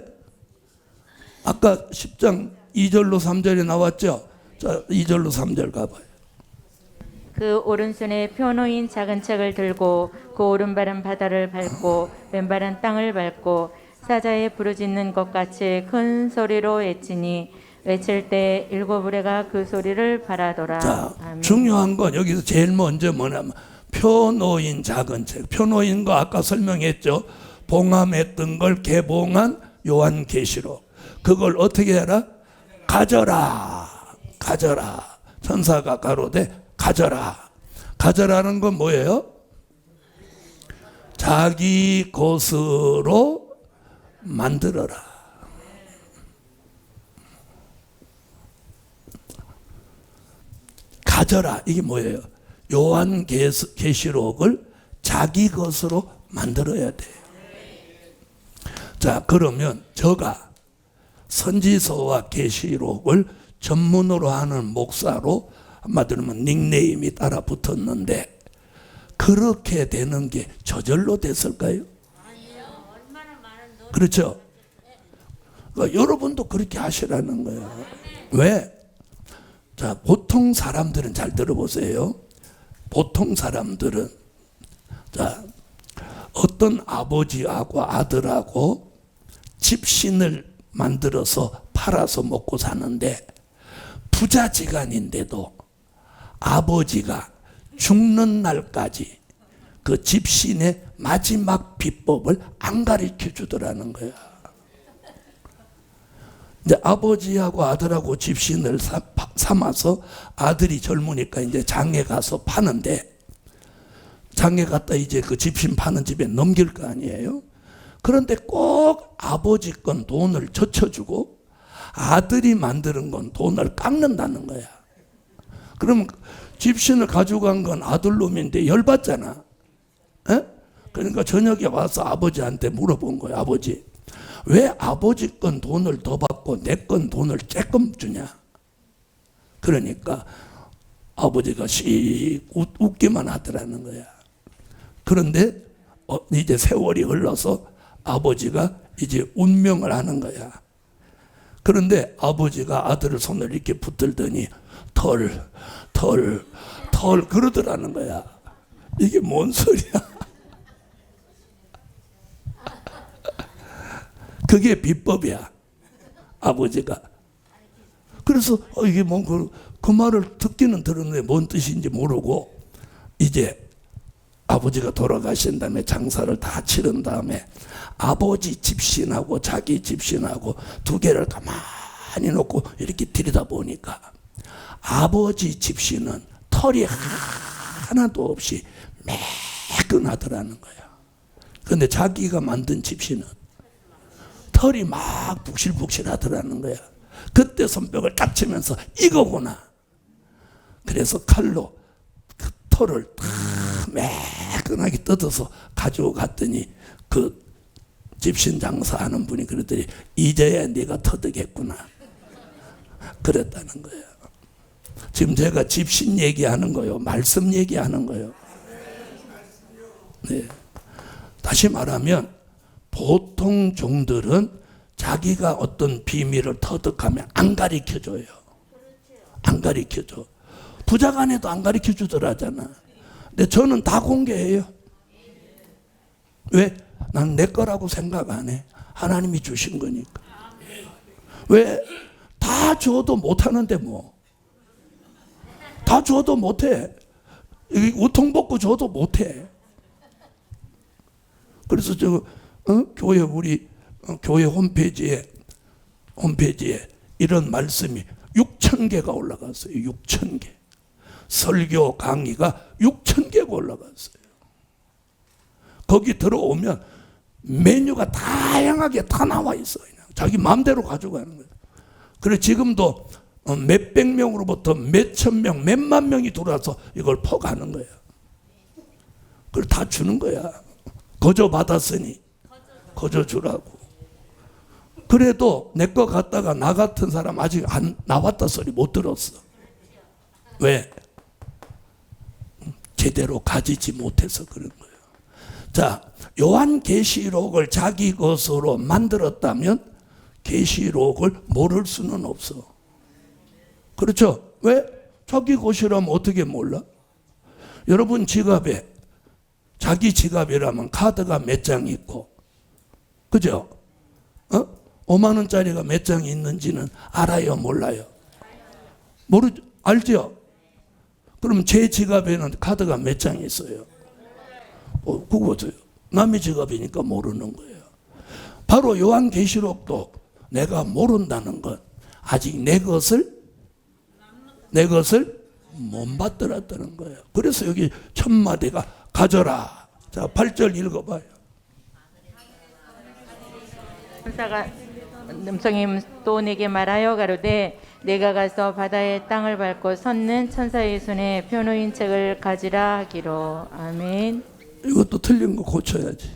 아까 10장 2절로 3절에 나왔죠? 자, 2절로 3절 가봐요. 그 오른손에 펴놓인 작은 책을 들고 그 오른발은 바다를 밟고 왼발은 땅을 밟고 사자의 부르짖는 것 같이 큰 소리로 외치니 외칠 때 일곱 우레가 그 소리를 바라더라. 자, 아멘. 중요한 건 여기서 제일 먼저 뭐냐면 표 놓인 작은 책. 표 놓인 거 아까 설명했죠. 봉함했던 걸 개봉한 요한계시록. 그걸 어떻게 해라? 가져라. 가져라. 천사가 가로되 가져라. 가져라는 건 뭐예요? 자기 것으로 만들어라. 가져라. 이게 뭐예요? 요한계시록을 자기 것으로 만들어야 돼요. 자, 그러면 저가 선지서와 계시록을 전문으로 하는 목사로 한마디로 하면 닉네임이 따라 붙었는데 그렇게 되는 게 저절로 됐을까요? 그렇죠? 그러니까 여러분도 그렇게 하시라는 거예요. 왜? 자, 보통 사람들은 잘 들어보세요. 보통 사람들은 자, 어떤 아버지하고 아들하고 집신을 만들어서 팔아서 먹고 사는데 부자지간인데도 아버지가 죽는 날까지 그 집신의 마지막 비법을 안 가르쳐 주더라는 거야. 이제 아버지하고 아들하고 집신을 삼아서 아들이 젊으니까 이제 장에 가서 파는데 장에 갔다 이제 그 집신 파는 집에 넘길 거 아니에요. 그런데 꼭 아버지 건 돈을 젖혀주고 아들이 만드는 건 돈을 깎는다는 거야. 그럼 집신을 가져간 건 아들놈인데 열받잖아. 에? 그러니까 저녁에 와서 아버지한테 물어본 거야. 아버지, 왜 아버지 건 돈을 더 받고 내 건 돈을 조금 주냐? 그러니까 아버지가 웃기만 하더라는 거야. 그런데 이제 세월이 흘러서 아버지가 이제 운명을 하는 거야. 그런데 아버지가 아들을 손을 이렇게 붙들더니 털 그러더라는 거야. 이게 뭔 소리야? 그게 비법이야. 아버지가. 그래서 이게 뭐 그 말을 듣기는 들었는데 뭔 뜻인지 모르고 이제 아버지가 돌아가신 다음에 장사를 다 치른 다음에 아버지 집신하고 자기 집신하고 두 개를 가만히 놓고 이렇게 들여다보니까 아버지 집신은 털이 하나도 없이 매끈하더라는 거야. 그런데 자기가 만든 집신은 털이 막 북실북실하더라는 거야. 그때 손뼉을 딱 치면서 이거구나. 그래서 칼로 그 털을 다 매끈하게 뜯어서 가지고 갔더니 그 집신 장사하는 분이 그랬더니 이제야 네가 터득했구나. 그랬다는 거예요. 지금 제가 집신 얘기하는 거요, 말씀 얘기하는 거요. 네. 다시 말하면 보통 종들은 자기가 어떤 비밀을 터득하면 안 가르쳐줘요. 안 가르쳐줘. 부자간에도 안 가르쳐주더라잖아. 근데 저는 다 공개해요. 왜? 난 내 거라고 생각 안 해. 하나님이 주신 거니까. 왜? 다 줘도 못하는데 뭐. 다 줘도 못해. 우통벗고 줘도 못해. 그래서 교회 우리 교회 홈페이지에 홈페이지에 이런 말씀이 6,000개가 올라갔어요. 6,000개. 설교 강의가 6,000개가 올라갔어요. 거기 들어오면 메뉴가 다양하게 다 나와 있어요. 그냥 자기 마음대로 가져가는 거예요. 그래 지금도 몇백 명으로부터 몇천 명, 몇만 명이 들어와서 이걸 퍼가는 거예요. 그걸 다 주는 거야. 거저 받았으니 거저 주라고. 그래도 내 거 갖다가 나 같은 사람 아직 안 나왔다 소리 못 들었어. 왜? 제대로 가지지 못해서 그런 거예요. 자, 요한계시록을 자기 것으로 만들었다면 계시록을 모를 수는 없어. 그렇죠? 왜? 자기 것이라면 어떻게 몰라? 여러분 지갑에 자기 지갑이라면 카드가 몇 장 있고, 그죠? 5만 원짜리가 몇 장이 있는지는 알아요, 몰라요? 알죠? 그럼 제 지갑에는 카드가 몇 장 있어요? 그거죠. 남의 지갑이니까 모르는 거예요. 바로 요한계시록도 내가 모른다는 건 아직 내 것을 못 받들었다는 거예요. 그래서 여기 천마디가 가져라. 자, 8절 읽어봐요. 천사가 음성이 또 내게 말하여 가로되 내가 가서 바다의 땅을 밟고 섰는 천사의 손에 표노인 책을 가지라 하기로. 아멘. 이것도 틀린 거 고쳐야지.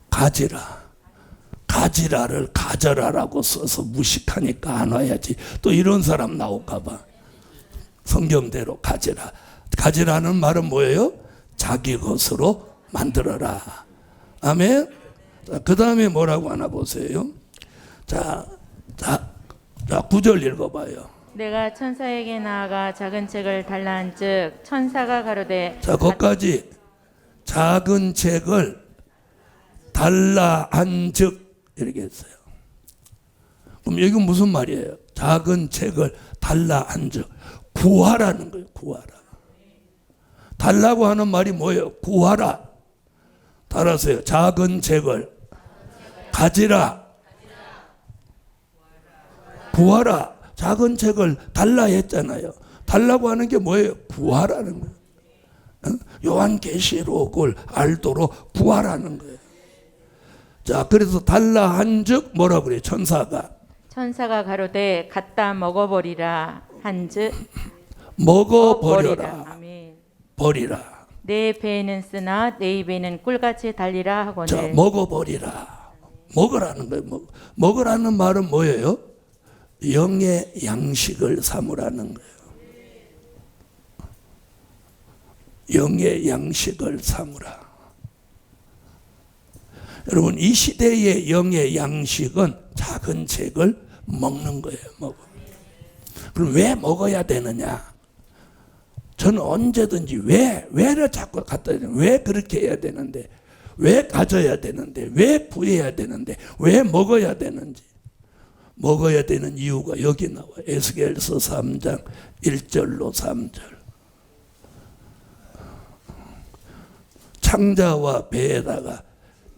가지라. 가지라를 가져라라고 써서 무식하니까 안 와야지. 또 이런 사람 나올까 봐. 성경대로 가지라. 가지라는 말은 뭐예요? 자기 것으로 만들어라. 아멘. 그 다음에 뭐라고 하나 보세요. 자, 9절 읽어봐요. 내가 천사에게 나아가 작은 책을 달라 한즉 천사가 가로되. 자, 거기까지 작은 책을 달라 한즉 이렇게 했어요. 그럼 이건 무슨 말이에요? 작은 책을 달라 한즉 구하라는 거예요. 구하라. 달라고 하는 말이 뭐예요? 구하라. 따라서요. 작은 책을 가지라. 구하라. 작은 책을 달라 했잖아요. 달라고 하는 게 뭐예요? 구하라는 거예요. 요한계시록을 알도록 구하라는 거예요. 자, 그래서 달라 한즉 뭐라 그래요? 천사가 가로되 갖다 먹어버리라 한즉 먹어버려라. 아멘. 버리라. 내 배에는 쓰나 내 입에는 꿀같이 달리라 하거늘. 자, 먹어버리라. 먹으라는 거예요. 먹으라는 말은 뭐예요? 영의 양식을 삼으라는 거예요. 영의 양식을 삼으라. 여러분, 이 시대의 영의 양식은 작은 책을 먹는 거예요. 그럼 왜 먹어야 되느냐? 저는 언제든지 왜를 자꾸 갖다 대요. 왜 그렇게 해야 되는데, 왜 가져야 되는데, 왜 부해야 되는데, 왜 먹어야 되는지. 먹어야 되는 이유가 여기 나와요. 에스겔서 3장 1절로 3절. 창자와 배에다가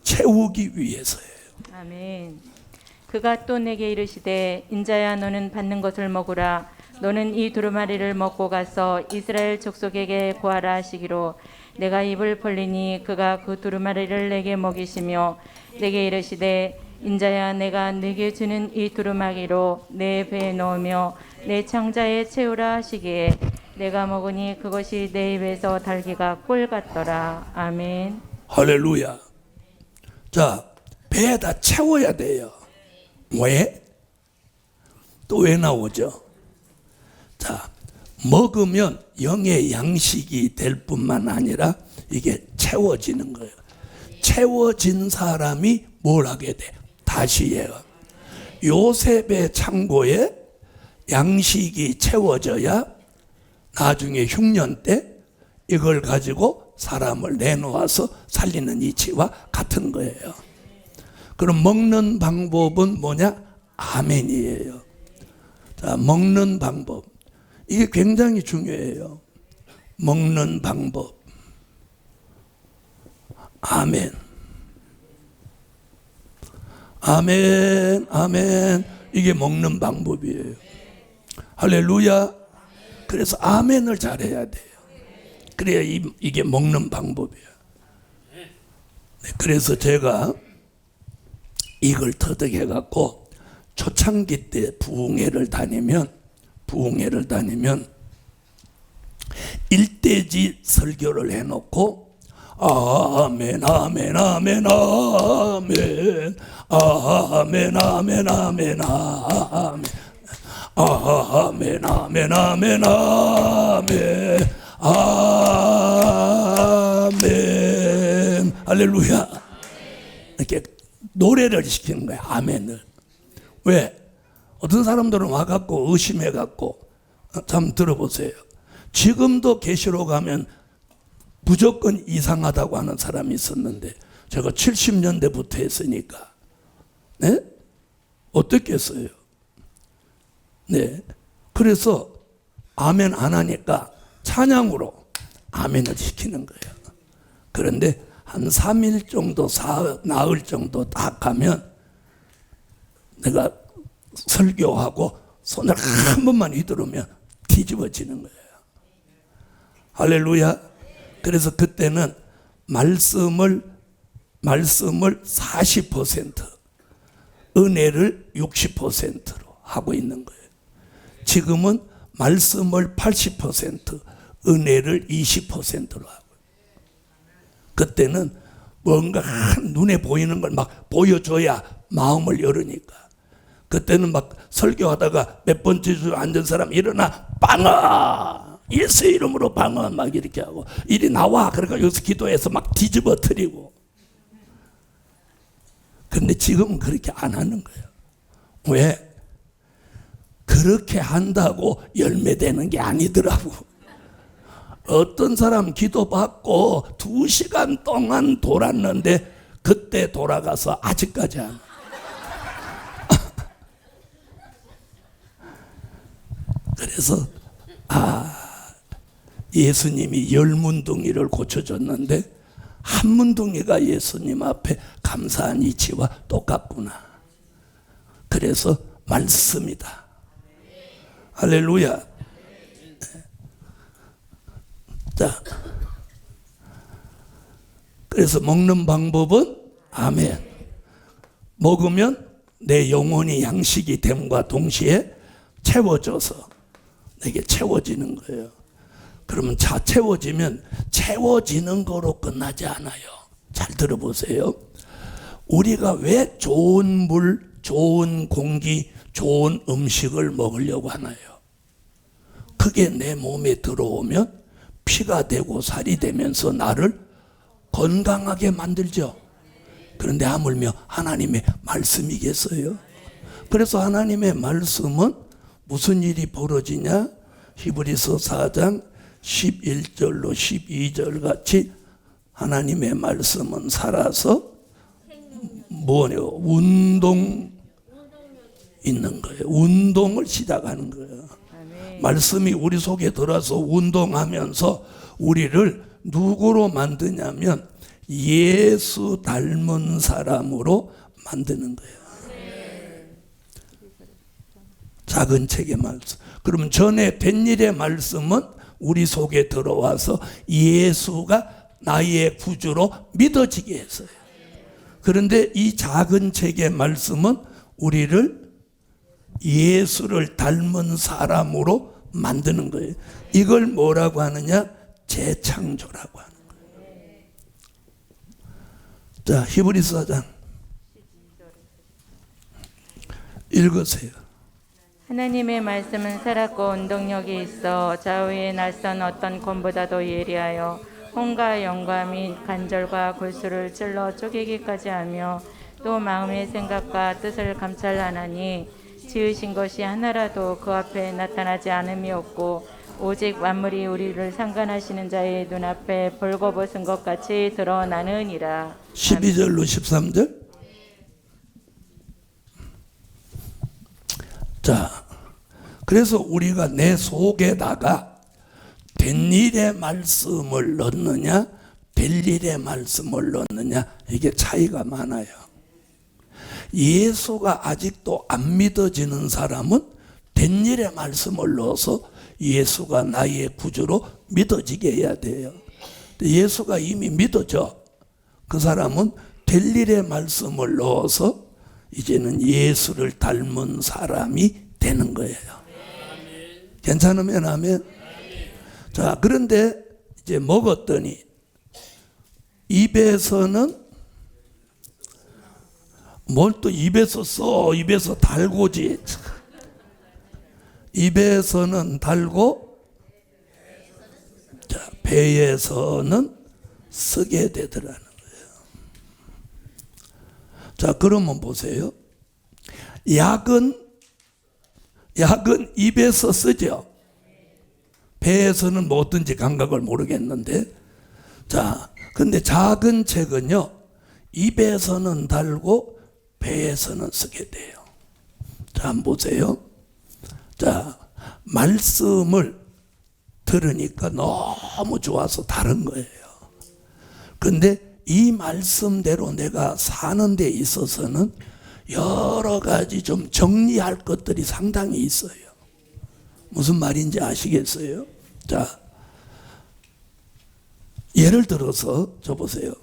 채우기 위해서예요. 아멘. 그가 또 내게 이르시되 인자야 너는 받는 것을 먹으라. 너는 이 두루마리를 먹고 가서 이스라엘 족속에게 구하라 하시기로. 내가 입을 벌리니 그가 그 두루마리를 내게 먹이시며 내게 이르시되 인자야 내가 네게 주는 이 두루마리로 내 배에 넣으며 내 창자에 채우라 하시기에 내가 먹으니 그것이 내 입에서 달기가 꿀 같더라. 아멘. 할렐루야. 자, 배에다 채워야 돼요. 왜? 또 왜 나오죠? 자, 먹으면 영의 양식이 될 뿐만 아니라 이게 채워지는 거예요. 채워진 사람이 뭘 하게 돼? 다시예요. 요셉의 창고에 양식이 채워져야 나중에 흉년 때 이걸 가지고 사람을 내놓아서 살리는 이치와 같은 거예요. 그럼 먹는 방법은 뭐냐? 아멘이에요. 자, 먹는 방법. 이게 굉장히 중요해요. 먹는 방법. 아멘. 아멘, 아멘. 이게 먹는 방법이에요. 할렐루야. 그래서 아멘을 잘해야 돼요. 그래야 이게 먹는 방법이에요. 네, 그래서 제가 이걸 터득해갖고 초창기 때 부흥회를 다니면 일대지 설교를 해놓고 아멘 아멘 아멘 아멘 아멘 아멘 아멘 아멘 아멘 아멘 아멘 아멘 할렐루야. 이렇게 노래를 시키는 거야. 아멘을. 왜? 어떤 사람들은 와갖고 의심해갖고 참 들어보세요. 지금도 계시로 가면 무조건 이상하다고 하는 사람이 있었는데 제가 70년대부터 했으니까 네? 어떻겠어요? 네. 그래서 아멘 안 하니까 찬양으로 아멘을 시키는 거예요. 그런데 한 3일 정도 나흘 정도 딱 가면 내가 설교하고 손을 한 번만 휘두르면 뒤집어지는 거예요. 할렐루야. 그래서 그때는 말씀을 40%, 은혜를 60%로 하고 있는 거예요. 지금은 말씀을 80%, 은혜를 20%로 하고. 그때는 뭔가 눈에 보이는 걸 막 보여줘야 마음을 열으니까. 그때는 막 설교하다가 몇 번째 줄 앉은 사람 일어나 방아 예수 이름으로 방아 막 이렇게 하고 이리 나와 그러니까 여기서 기도해서 막 뒤집어뜨리고. 그런데 지금은 그렇게 안 하는 거예요. 왜? 그렇게 한다고 열매되는 게 아니더라고. 어떤 사람 기도받고 2시간 동안 돌았는데 그때 돌아가서 아직까지 안. 그래서 예수님이 10문둥이를 고쳐줬는데 한 문둥이가 예수님 앞에 감사한 이치와 똑같구나. 그래서 말씀이다. 할렐루야. 자, 그래서 먹는 방법은 아멘. 먹으면 내 영혼이 양식이 됨과 동시에 채워져서 내게 채워지는 거예요. 그러면 채워지면 채워지는 거로 끝나지 않아요. 잘 들어보세요. 우리가 왜 좋은 물, 좋은 공기, 좋은 음식을 먹으려고 하나요? 그게 내 몸에 들어오면 피가 되고 살이 되면서 나를 건강하게 만들죠. 그런데 하물며 하나님의 말씀이겠어요? 그래서 하나님의 말씀은 무슨 일이 벌어지냐? 히브리서 4장 11절로 12절 같이 하나님의 말씀은 살아서 뭐예요? 운동 있는 거예요. 운동을 시작하는 거예요. 말씀이 우리 속에 들어서 운동하면서 우리를 누구로 만드냐면 예수 닮은 사람으로 만드는 거예요. 작은 책의 말씀. 그러면 전에 된 일의 말씀은 우리 속에 들어와서 예수가 나의 구주로 믿어지게 했어요. 그런데 이 작은 책의 말씀은 우리를 예수를 닮은 사람으로 만드는 거예요. 이걸 뭐라고 하느냐? 재창조라고 하는 거예요. 자, 히브리서 4장 읽으세요. 하나님의 말씀은 살았고 운동력이 있어 좌우의 낯선 어떤 검보다도 예리하여 혼과 영과 및 관절과 골수를 찔러 쪼개기까지 하며 또 마음의 생각과 뜻을 감찰하나니 지으신 것이 하나라도 그 앞에 나타나지 않음이 없고 오직 만물이 우리를 상관하시는 자의 눈앞에 벌거벗은 것 같이 드러나느니라. 12절로 13절. 자, 그래서 우리가 내 속에다가 된 일의 말씀을 넣느냐 될 일의 말씀을 넣느냐 이게 차이가 많아요. 예수가 아직도 안 믿어지는 사람은 된 일의 말씀을 넣어서 예수가 나의 구주로 믿어지게 해야 돼요. 예수가 이미 믿어져. 그 사람은 될 일의 말씀을 넣어서 이제는 예수를 닮은 사람이 되는 거예요. 괜찮으면 아멘. 자, 그런데 이제 먹었더니 입에서는 뭘 또 입에서 써. 입에서 달고지. 입에서는 달고, 자, 배에서는 쓰게 되더라는 거예요. 자, 그러면 보세요. 약은 입에서 쓰죠. 배에서는 뭐 어떤지 감각을 모르겠는데, 자, 근데 작은 책은요, 입에서는 달고 배에서는 쓰게 돼요. 자, 한번 보세요. 자, 말씀을 들으니까 너무 좋아서 다른 거예요. 근데 이 말씀대로 내가 사는 데 있어서는 여러 가지 좀 정리할 것들이 상당히 있어요. 무슨 말인지 아시겠어요? 자, 예를 들어서 저 보세요.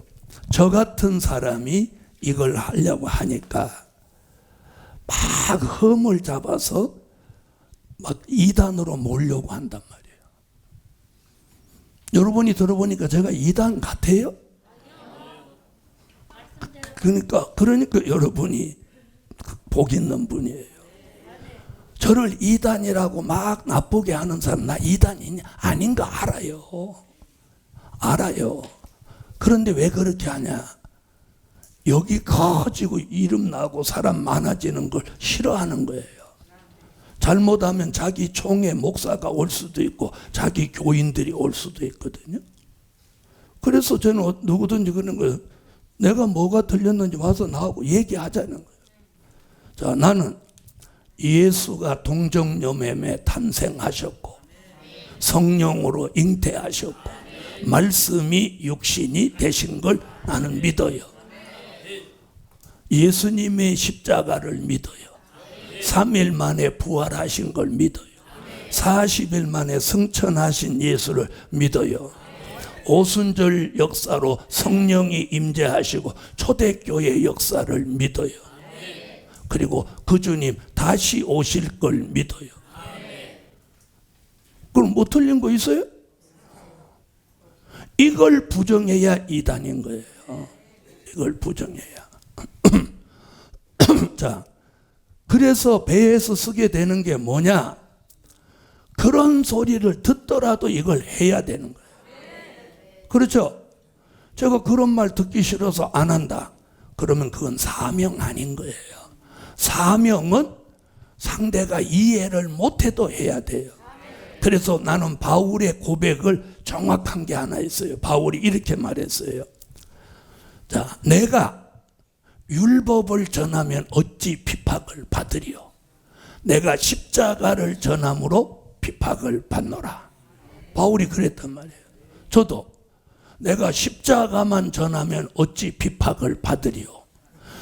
저 같은 사람이 이걸 하려고 하니까 막 흠을 잡아서 막 이단으로 몰려고 한단 말이에요. 여러분이 들어보니까 제가 이단 같아요? 그러니까 여러분이 복 있는 분이에요. 저를 이단이라고 막 나쁘게 하는 사람, 나 이단이냐? 아닌 거 알아요. 알아요. 그런데 왜 그렇게 하냐? 여기 커지고 이름 나고 사람 많아지는 걸 싫어하는 거예요. 잘못하면 자기 총회 목사가 올 수도 있고 자기 교인들이 올 수도 있거든요. 그래서 저는 누구든지 그런 거예요. 내가 뭐가 들렸는지 와서 나하고 얘기하자는 거예요. 자, 나는 예수가 동정녀매매 탄생하셨고 성령으로 잉태하셨고 말씀이 육신이 되신 걸 나는 믿어요. 예수님의 십자가를 믿어요. 3일 만에 부활하신 걸 믿어요. 40일 만에 승천하신 예수를 믿어요. 오순절 역사로 성령이 임재하시고 초대교회 역사를 믿어요. 그리고 그 주님 다시 오실 걸 믿어요. 그럼 뭐 틀린 거 있어요? 이걸 부정해야 이단인 거예요. 이걸 부정해야. 자, 그래서 배에서 쓰게 되는 게 뭐냐? 그런 소리를 듣더라도 이걸 해야 되는 거예요. 그렇죠? 제가 그런 말 듣기 싫어서 안 한다. 그러면 그건 사명 아닌 거예요. 사명은 상대가 이해를 못해도 해야 돼요. 그래서 나는 바울의 고백을 정확한 게 하나 있어요. 바울이 이렇게 말했어요. 자, 내가 율법을 전하면 어찌 핍박을 받으리요? 내가 십자가를 전함으로 핍박을 받노라. 바울이 그랬단 말이에요. 저도 내가 십자가만 전하면 어찌 핍박을 받으리요?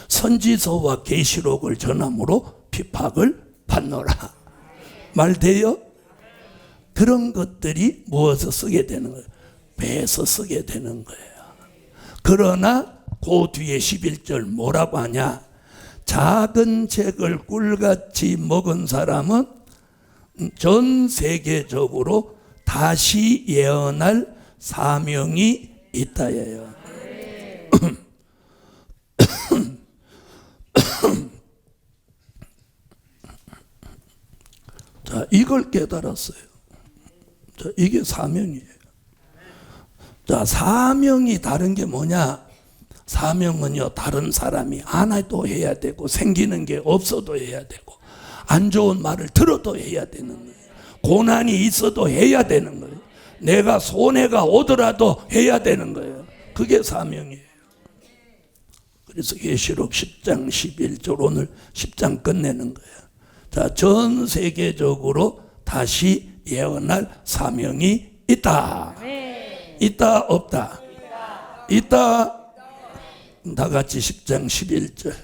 선지서와 계시록을 전함으로 핍박을 받노라. 말 돼요? 그런 것들이 무엇을 쓰게 되는 거예요? 배에서 쓰게 되는 거예요. 그러나 그 뒤에 11절 뭐라고 하냐? 작은 책을 꿀같이 먹은 사람은 전 세계적으로 다시 예언할 사명이 있다예요. 자, 이걸 깨달았어요. 자, 이게 사명이에요. 자, 사명이 다른 게 뭐냐? 사명은요, 다른 사람이 안 해도 해야 되고, 생기는 게 없어도 해야 되고, 안 좋은 말을 들어도 해야 되는 거예요. 고난이 있어도 해야 되는 거예요. 내가 손해가 오더라도 해야 되는 거예요. 그게 사명이에요. 그래서 계시록 10장 11절 오늘 10장 끝내는 거예요. 자, 전 세계적으로 다시 예언할 사명이 있다. 있다 없다? 있다. 다 같이 10장 11절.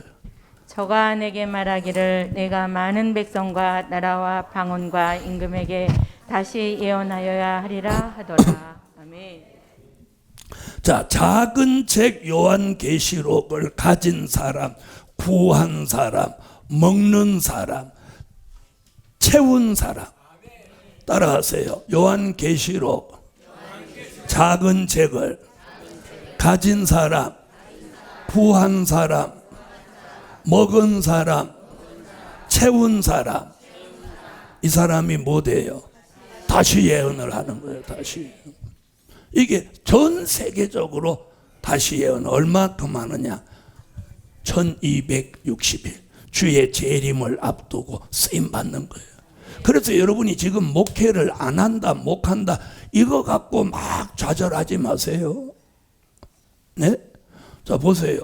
저가 내게 말하기를 내가 많은 백성과 나라와 방언과 임금에게 다시 예언하여야 하리라 하더라. 아멘. 자, 작은 책 요한계시록을 가진 사람, 구한 사람, 먹는 사람, 채운 사람. 따라하세요. 요한계시록 작은 책을 가진 사람, 구한 사람, 먹은 사람, 채운 사람. 이 사람이 뭐 돼요? 다시 예언을 하는 거예요. 다시. 이게 전 세계적으로 다시 예언 얼마큼 하느냐? 1260일 주의 재림을 앞두고 쓰임 받는 거예요. 그래서 여러분이 지금 목회를 안 한다, 못 한다 이거 갖고 막 좌절하지 마세요. 네? 자, 보세요.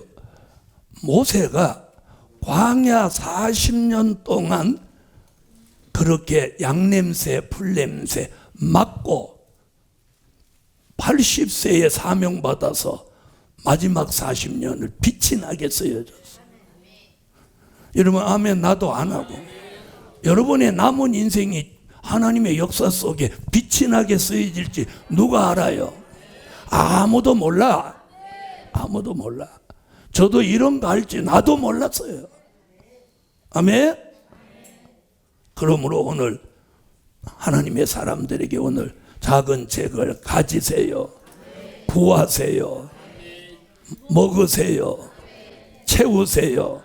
모세가 광야 40년 동안 그렇게 양냄새, 풀냄새 맡고 80세에 사명받아서 마지막 40년을 빛이 나게 쓰여졌어. 여러분 아멘. 나도 안 하고 여러분의 남은 인생이 하나님의 역사 속에 빛이 나게 쓰여질지 누가 알아요? 아무도 몰라. 아무도 몰라. 저도 이런 거 할지 나도 몰랐어요. 아멘. 그러므로 오늘 하나님의 사람들에게 오늘 작은 책을 가지세요. 구하세요. 먹으세요. 채우세요.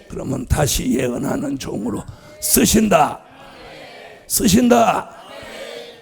그러면 다시 예언하는 종으로 쓰신다. 쓰신다.